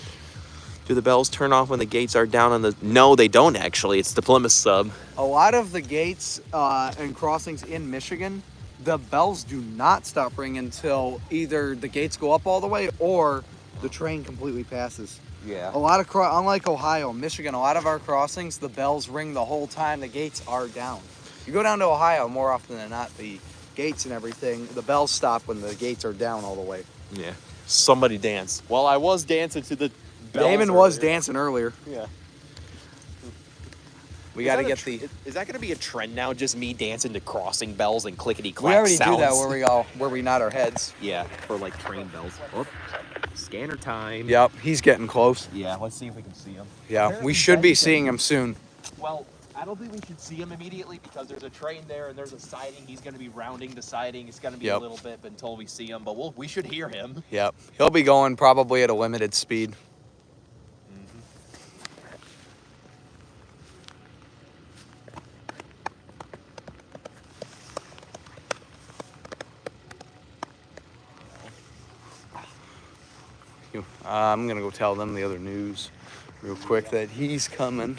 Do the bells turn off when the gates are down on the... No, they don't actually. It's the Plymouth sub. A lot of the gates and crossings in Michigan, the bells do not stop ringing until either the gates go up all the way or the train completely passes. Yeah. A lot of unlike Ohio, Michigan, a lot of our crossings, the bells ring the whole time the gates are down. You go down to Ohio, more often than not, the gates and everything, the bells stop when the gates are down all the way. Yeah. Somebody dance. Well, I was dancing to the bells Damon was earlier. dancing earlier. Yeah. We got to Is get that the... Is that going to be a trend now? Just me dancing to crossing bells and clickety-clack We already sounds? do that where we nod our heads. Yeah, for like train bells. Oh, scanner time. Yep, he's getting close. Yeah, let's see if we can see him. Yeah, we should be seeing him soon. Well, I don't think we should see him immediately because there's a train there and there's a siding. He's going to be rounding the siding. It's going to be a little bit until we see him, but we should hear him. Yep, he'll be going probably at a limited speed. I'm gonna go tell them the other news real quick that he's coming.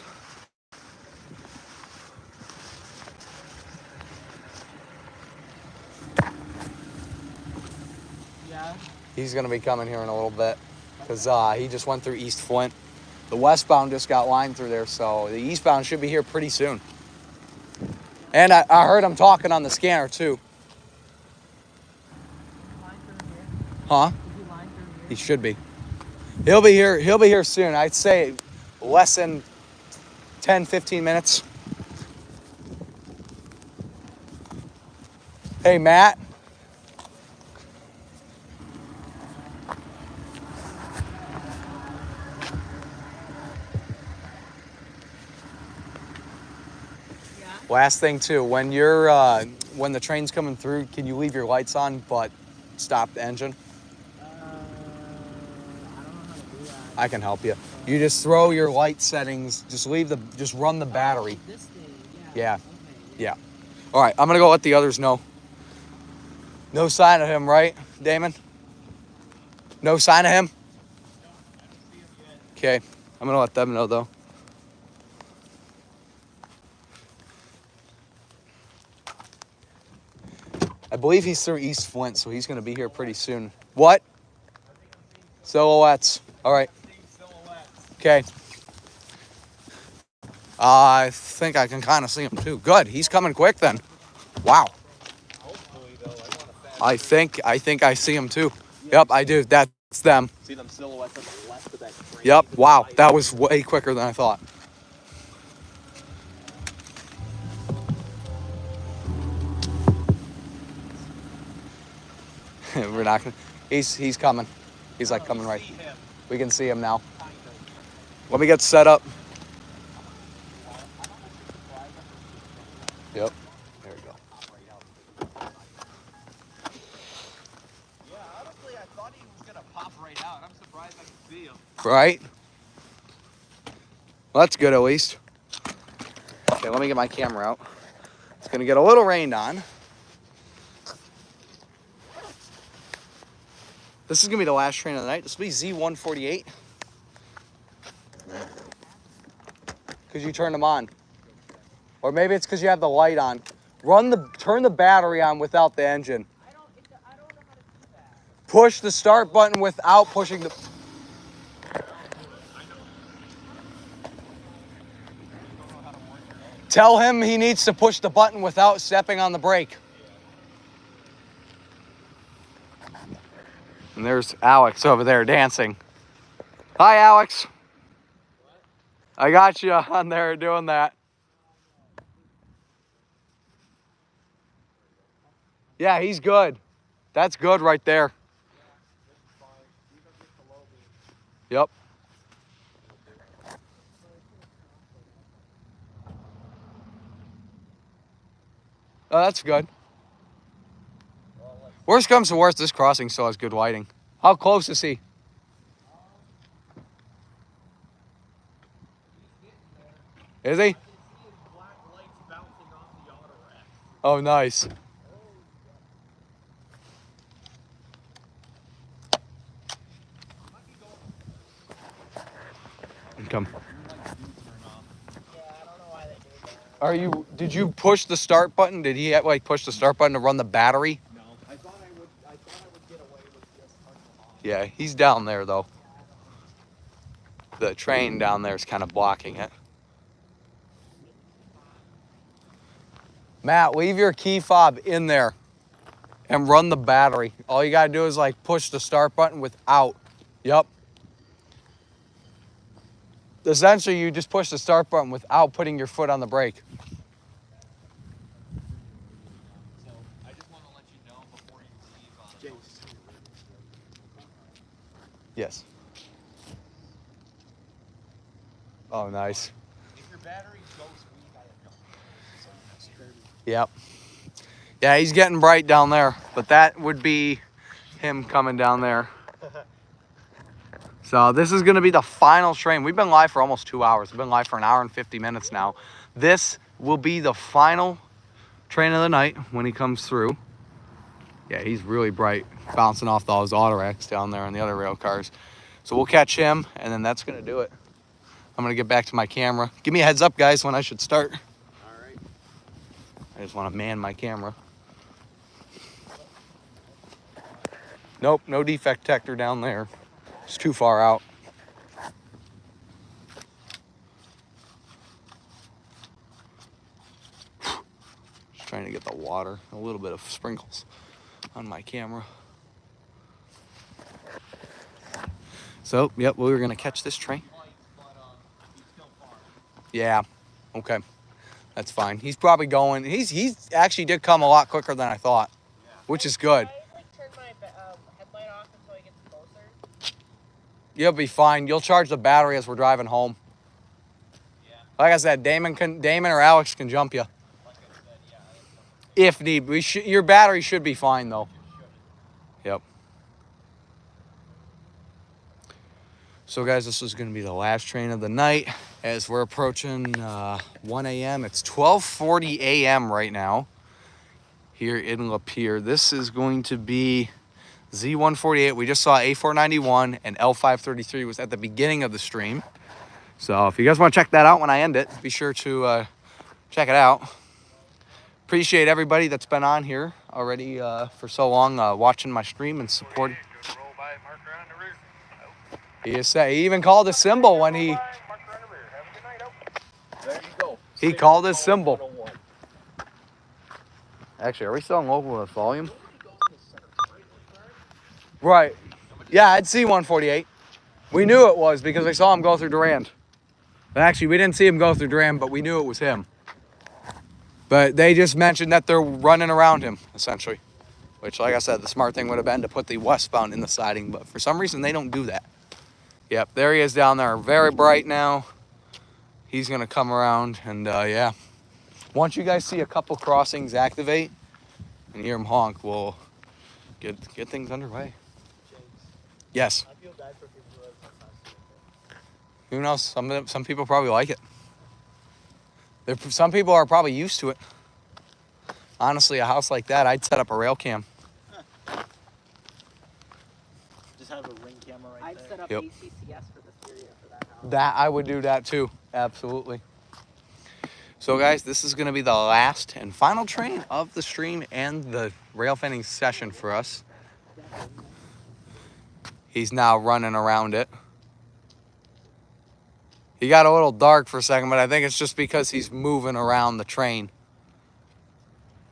Yeah. He's gonna be coming here in a little bit. because he just went through East Flint. The westbound just got lined through there, so the eastbound should be here pretty soon. And I heard him talking on the scanner too. Huh? He should be. He'll be here. He'll be here soon. I'd say less than 10, 15 minutes. Hey, Matt. Last thing too, when you're when the train's coming through, can you leave your lights on but stop the engine? I don't know how to do that. I can help you. You just throw your light settings, just run the battery. This thing, Yeah. Okay, Yeah. All right, I'm gonna go let the others know. No sign of him, right, Damon? No sign of him? Okay, I'm gonna let them know though. I believe he's through East Flint, so he's gonna be here pretty soon. What? Silhouettes. All right. Okay. I think I can kind of see him too. Good. He's coming quick then. Wow. I think I see him too. Yep, I do. That's them. See them silhouettes on the left of that train? Yep. Wow. That was way quicker than I thought. We're not gonna. He's coming. He's like coming right. We can see him now. Let me get set up. Yep. There we go. Yeah, honestly, I thought he was gonna pop right out. I'm surprised I could see him. Right? Well, that's good at least. Okay, let me get my camera out. It's gonna get a little rained on. This is gonna be the last train of the night. This will be Z148. Because you turned them on. Or maybe it's because you have the light on. Turn the battery on without the engine. I don't know how to do that. Push the start button without pushing the... Tell him he needs to push the button without stepping on the brake. And there's Alex over there dancing. Hi, Alex. I got you on there doing that. Yeah, he's good. That's good right there. Yep. Oh, that's good. Worst comes to worst, this crossing still has good lighting. How close is he? Is he? Oh, nice. Come. Did you push the start button? Did he like push the start button to run the battery? No, I thought I would get away with just turning them off. Yeah, he's down there though. The train down there is kind of blocking it. Matt, leave your key fob in there and run the battery. All you gotta do is like push the start button without. Yep. Essentially, you just push the start button without putting your foot on the brake. So I just want to let you know before you leave. Yes. Oh, nice. If your battery goes weak, I have no. Yep. Yeah, he's getting bright down there, but that would be him coming down there. So this is going to be the final train. We've been live for almost 2 hours. We've been live for an hour and 50 minutes now. This will be the final train of the night when he comes through. Yeah, he's really bright, bouncing off those auto racks down there and the other rail cars. So we'll catch him, and then that's going to do it. I'm going to get back to my camera. Give me a heads up, guys, when I should start. All right. I just want to man my camera. Nope, no defect detector down there. It's too far out. Just trying to get the water, a little bit of sprinkles on my camera. So, yep, we were gonna catch this train. Yeah, okay, that's fine. He's probably going. He's actually did come a lot quicker than I thought, which is good. I like turn my headlight off until he gets closer. You'll be fine. You'll charge the battery as we're driving home. Yeah. Like I said, Damon or Alex can jump you Like I said, yeah. if need. Your battery should be fine though. Yep. So guys, this is going to be the last train of the night as we're approaching 1 a.m. It's 12:40 a.m. right now here in Lapeer. This is going to be Z148. We just saw A491 and L533 was at the beginning of the stream. So if you guys want to check that out when I end it, be sure to check it out. Appreciate everybody that's been on here already for so long, watching my stream and supporting. He even called a symbol when he... There you go. He called his symbol. Actually, are we still in local with volume? Right. Yeah, I'd see 148. We knew it was because I saw him go through Durand. Actually, we didn't see him go through Durand, but we knew it was him. But they just mentioned that they're running around him, essentially. Which, like I said, the smart thing would have been to put the westbound in the siding, but for some reason, they don't do that. Yep, there he is down there. Very bright now. He's going to come around, and yeah. Once you guys see a couple crossings activate and hear him honk, we'll get things underway. James, Yes. I feel bad for people who have no time. Who knows? Some people probably like it. Some people are probably used to it. Honestly, a house like that, I'd set up a rail cam. Just have a ring camera right I'd there. set up Yep. ACCS for this area for that house. That I would do that too. Absolutely. So guys, this is going to be the last and final train of the stream and the rail fanning session for us. He's now running around it. He got a little dark for a second, but I think it's just because he's moving around the train.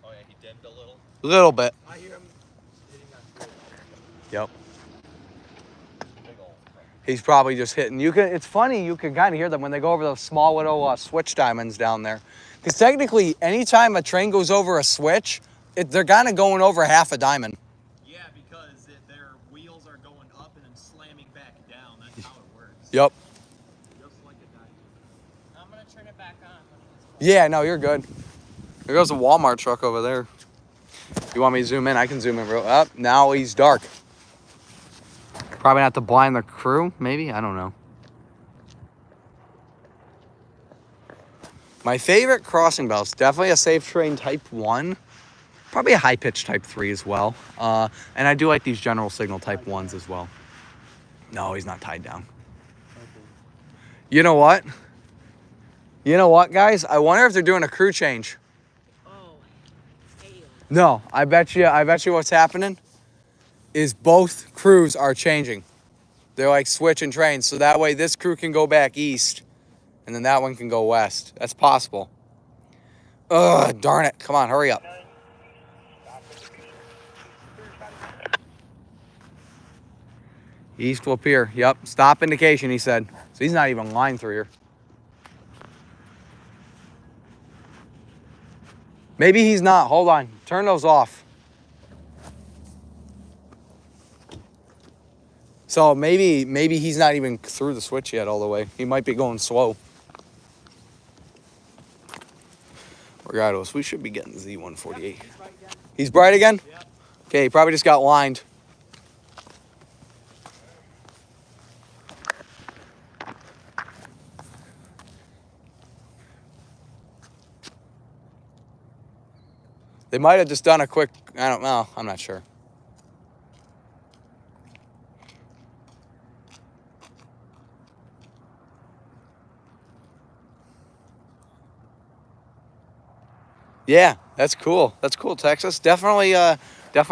Oh yeah, he dimmed a little. A little bit. I hear him hitting that. Yep. Big old. He's probably just hitting. It's funny, you can kind of hear them when they go over those small little switch diamonds down there. Because technically, anytime a train goes over a switch, they're kind of going over half a diamond. Yeah, because their wheels are going up and then slamming back down. That's how it works. Yep. Just like a diamond. I'm gonna turn it back on. Yeah, no, you're good. There goes a Walmart truck over there. You want me to zoom in? I can zoom in real up. Now he's dark. Probably not to blind the crew, maybe? I don't know. My favorite crossing belts, definitely a safe train type 1. Probably a high pitch type 3 as well. And I do like these general signal type 1s as well. No, he's not tied down. You know what? You know what, guys? I wonder if they're doing a crew change. Oh, hail. No, I bet you what's happening is both crews are changing. They're like switching trains, so that way this crew can go back east, and then that one can go west. That's possible. Ugh, darn it. Come on, hurry up. East Lapeer. Yep, stop indication, he said. So he's not even line through here. Maybe he's not. Hold on. Turn those off. So maybe he's not even through the switch yet all the way. He might be going slow. Regardless, we should be getting Z148. He's bright again? Yep. Okay, he probably just got lined. They might have just done a quick, I don't know, I'm not sure. Yeah, that's cool. That's cool, Texas. Definitely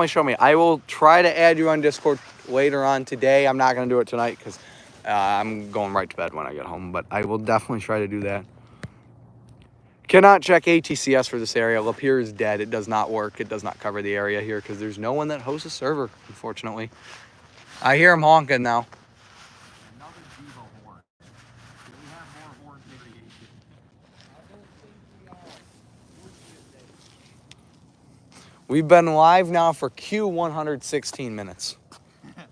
show me. I will try to add you on Discord later on today. I'm not going to do it tonight because I'm going right to bed when I get home, but I will definitely try to do that. Cannot check ATCS for this area. Lapeer is dead. It does not work. It does not cover the area here because there's no one that hosts a server, unfortunately. I hear him honking now. Another Devo horn. Do we have more horn variation? We've been live now for Q116 minutes. Nice.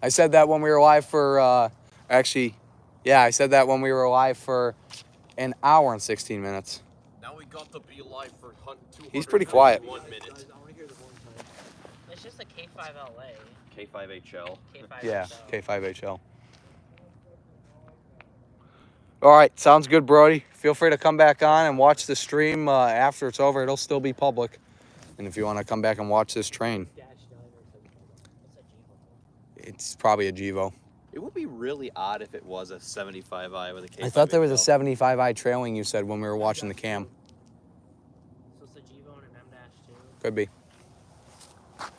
I said that when we were live for, actually, yeah, I said that when we were live for an hour and 16 minutes. Now we got to be live for 200. He's pretty quiet. 1 minute. It's just a K5LA. K5HL. K5 Yeah, XL. K5HL. All right, sounds good, Brody. Feel free to come back on and watch the stream after it's over. It'll still be public. And if you want to come back and watch this train, it's probably a Gevo. It would be really odd if it was a 75i with a K5HL. I thought there was a 75i trailing, you said, when we were watching the cam. So it's a Gevo and an M-2. Could be.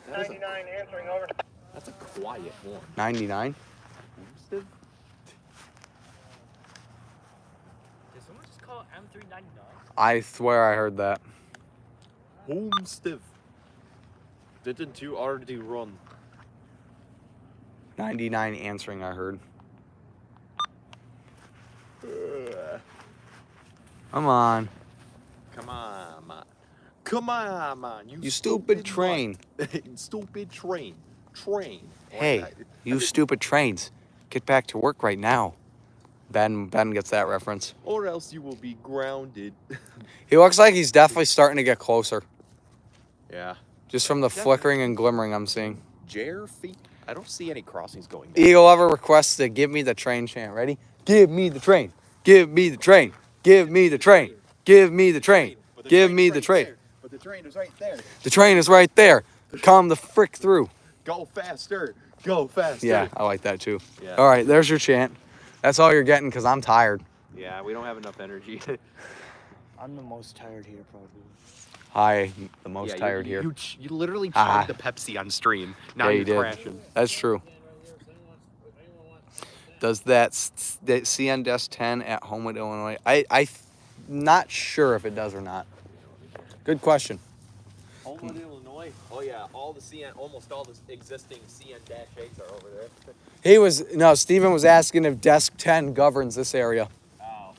99 answering over. That's a quiet one. 99? Did someone just call it M399? I swear I heard that. Home stiff. Didn't you already run? 99 answering, I heard. Come on. Come on, man. Come on, man. You stupid train. Stupid train. Train. Hey, you stupid trains. Get back to work right now. Ben gets that reference. Or else you will be grounded. He looks like he's definitely starting to get closer. Yeah. Just from the flickering and glimmering I'm seeing. Jerfy? I don't see any crossings going down. Eagle ever requests to give me the train chant. Ready? Give me the train. Give me the train. Give me the train. Give me the train. Give me the train. But the train is right there. The train is right there. Come the frick through. Go faster. Go faster. Yeah, I like that too. Yeah. All right, there's your chant. That's all you're getting because I'm tired. Yeah, we don't have enough energy. I'm the most tired here, probably. Hi, the most Yeah, tired here. You literally Ah. chugged the Pepsi on stream. Now Yeah, you're you did. crashing. That's true. Does that CN Desk 10 at Homewood, Illinois? I'm not sure if it does or not. Good question. Homewood, Illinois. Oh yeah, almost all the existing CN-8s are over there. Steven was asking if Desk 10 governs this area. Oh.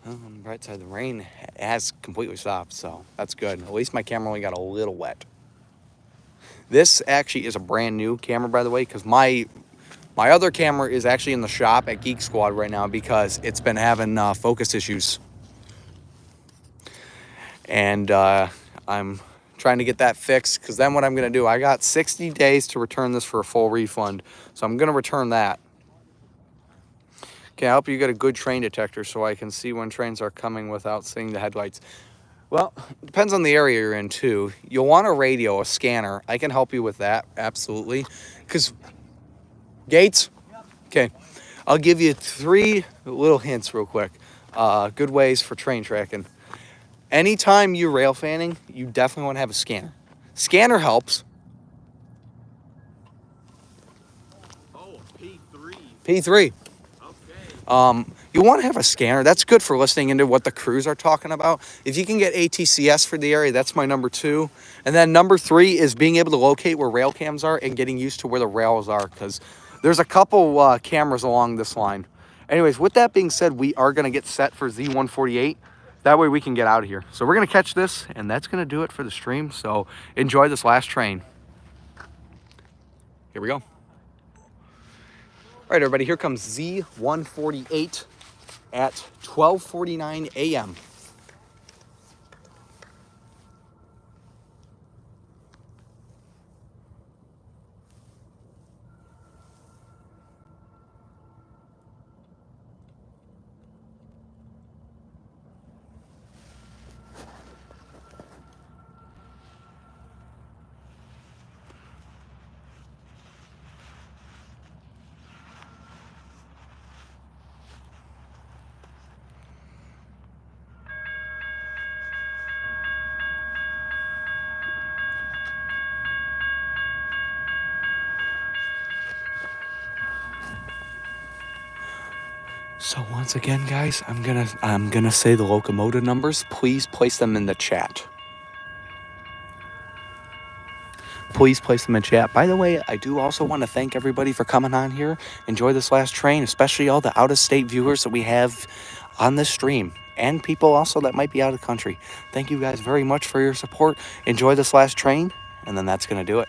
On the bright side, the rain has completely stopped, so that's good. At least my camera only got a little wet. This actually is a brand new camera, by the way, because my other camera is actually in the shop at Geek Squad right now because it's been having focus issues. And I'm trying to get that fixed because then what I'm going to do, I got 60 days to return this for a full refund. So I'm going to return that. Can I help you get a good train detector so I can see when trains are coming without seeing the headlights? Well, it depends on the area you're in, too. You'll want a radio, a scanner. I can help you with that, absolutely. Because, Gates? Okay. I'll give you 3 little hints real quick. Good ways for train tracking. Anytime you're rail fanning, you definitely want to have a scanner. Scanner helps. Oh, P3. P3. Okay. You want to have a scanner. That's good for listening into what the crews are talking about. If you can get ATCS for the area, that's my number 2. And then number 3 is being able to locate where rail cams are and getting used to where the rails are because there's a couple cameras along this line. Anyways, with that being said, we are going to get set for Z148. That way we can get out of here. So we're going to catch this, and that's going to do it for the stream. So enjoy this last train. Here we go. All right, everybody, here comes Z148 at 12:49 a.m. So once again, guys, I'm gonna say the locomotive numbers. Please place them in the chat. Please place them in chat. By the way, I do also want to thank everybody for coming on here. Enjoy this last train, especially all the out-of-state viewers that we have on this stream, and people also that might be out of the country. Thank you guys very much for your support. Enjoy this last train, and then that's gonna do it.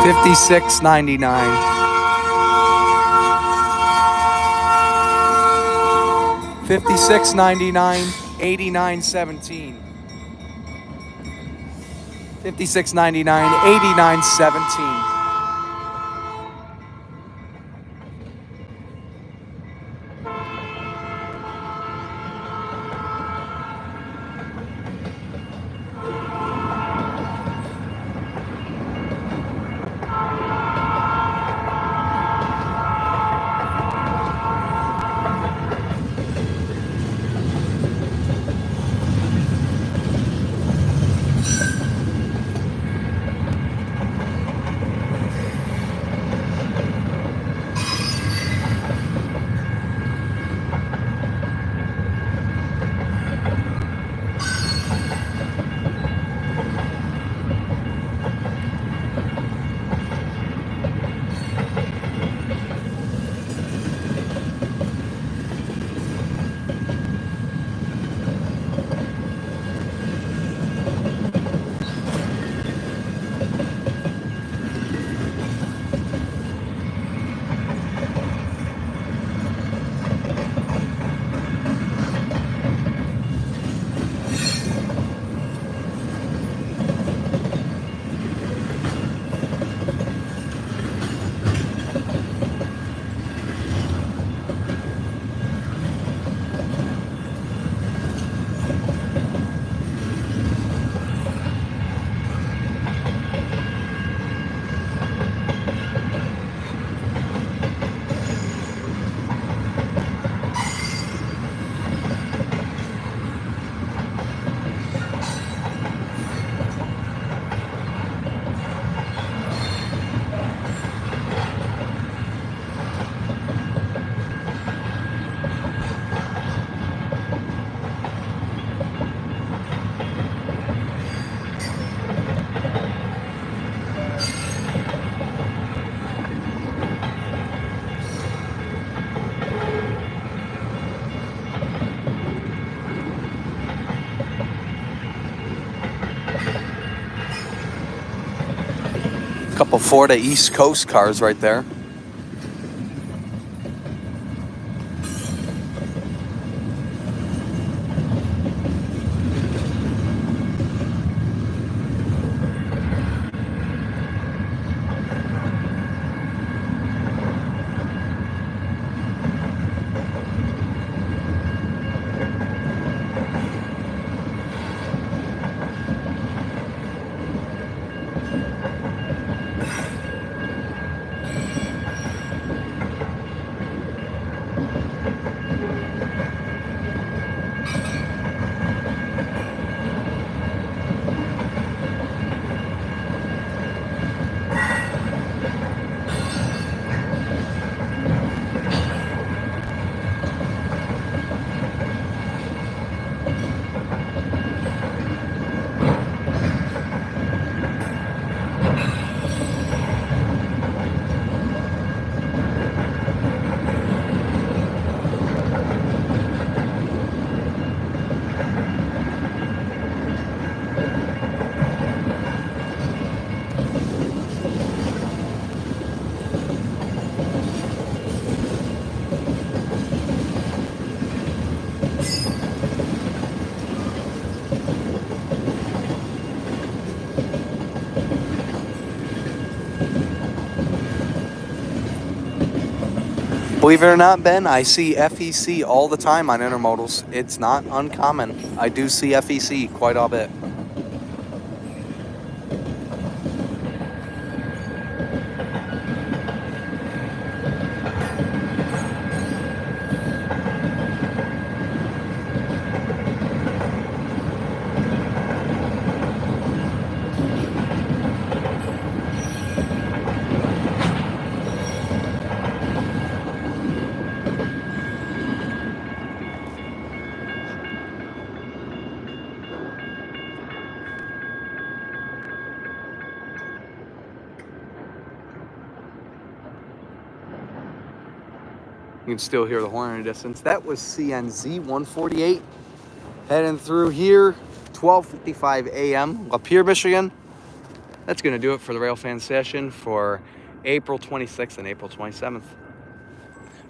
$56.99. 56.99, 89.17. 56.99, 89.17. Couple Florida East Coast cars right there. Believe it or not, Ben, I see FEC all the time on intermodals. It's not uncommon. I do see FEC quite a bit. You can still hear the horn in the distance. That was CNZ 148 heading through here, 12:55 a.m. Lapeer, Michigan. That's going to do it for the Railfan session for April 26th and April 27th.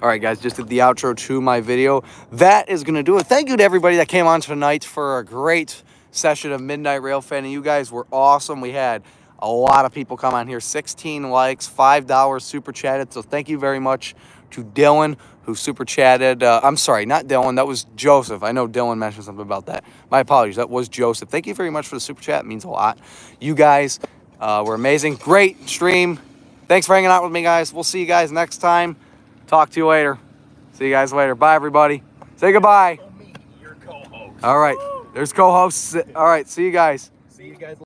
All right, guys, just did the outro to my video. That is going to do it. Thank you to everybody that came on tonight for a great session of Midnight Railfanning. You guys were awesome. We had a lot of people come on here, 16 likes, $5 super chatted. So thank you very much to Dylan, who super chatted. I'm sorry, not Dylan. That was Joseph. I know Dylan mentioned something about that. My apologies. That was Joseph. Thank you very much for the super chat. It means a lot. You guys were amazing. Great stream. Thanks for hanging out with me, guys. We'll see you guys next time. Talk to you later. See you guys later. Bye, everybody. Say goodbye. Your co-host. All right. There's co-hosts. All right. See you guys. See you guys.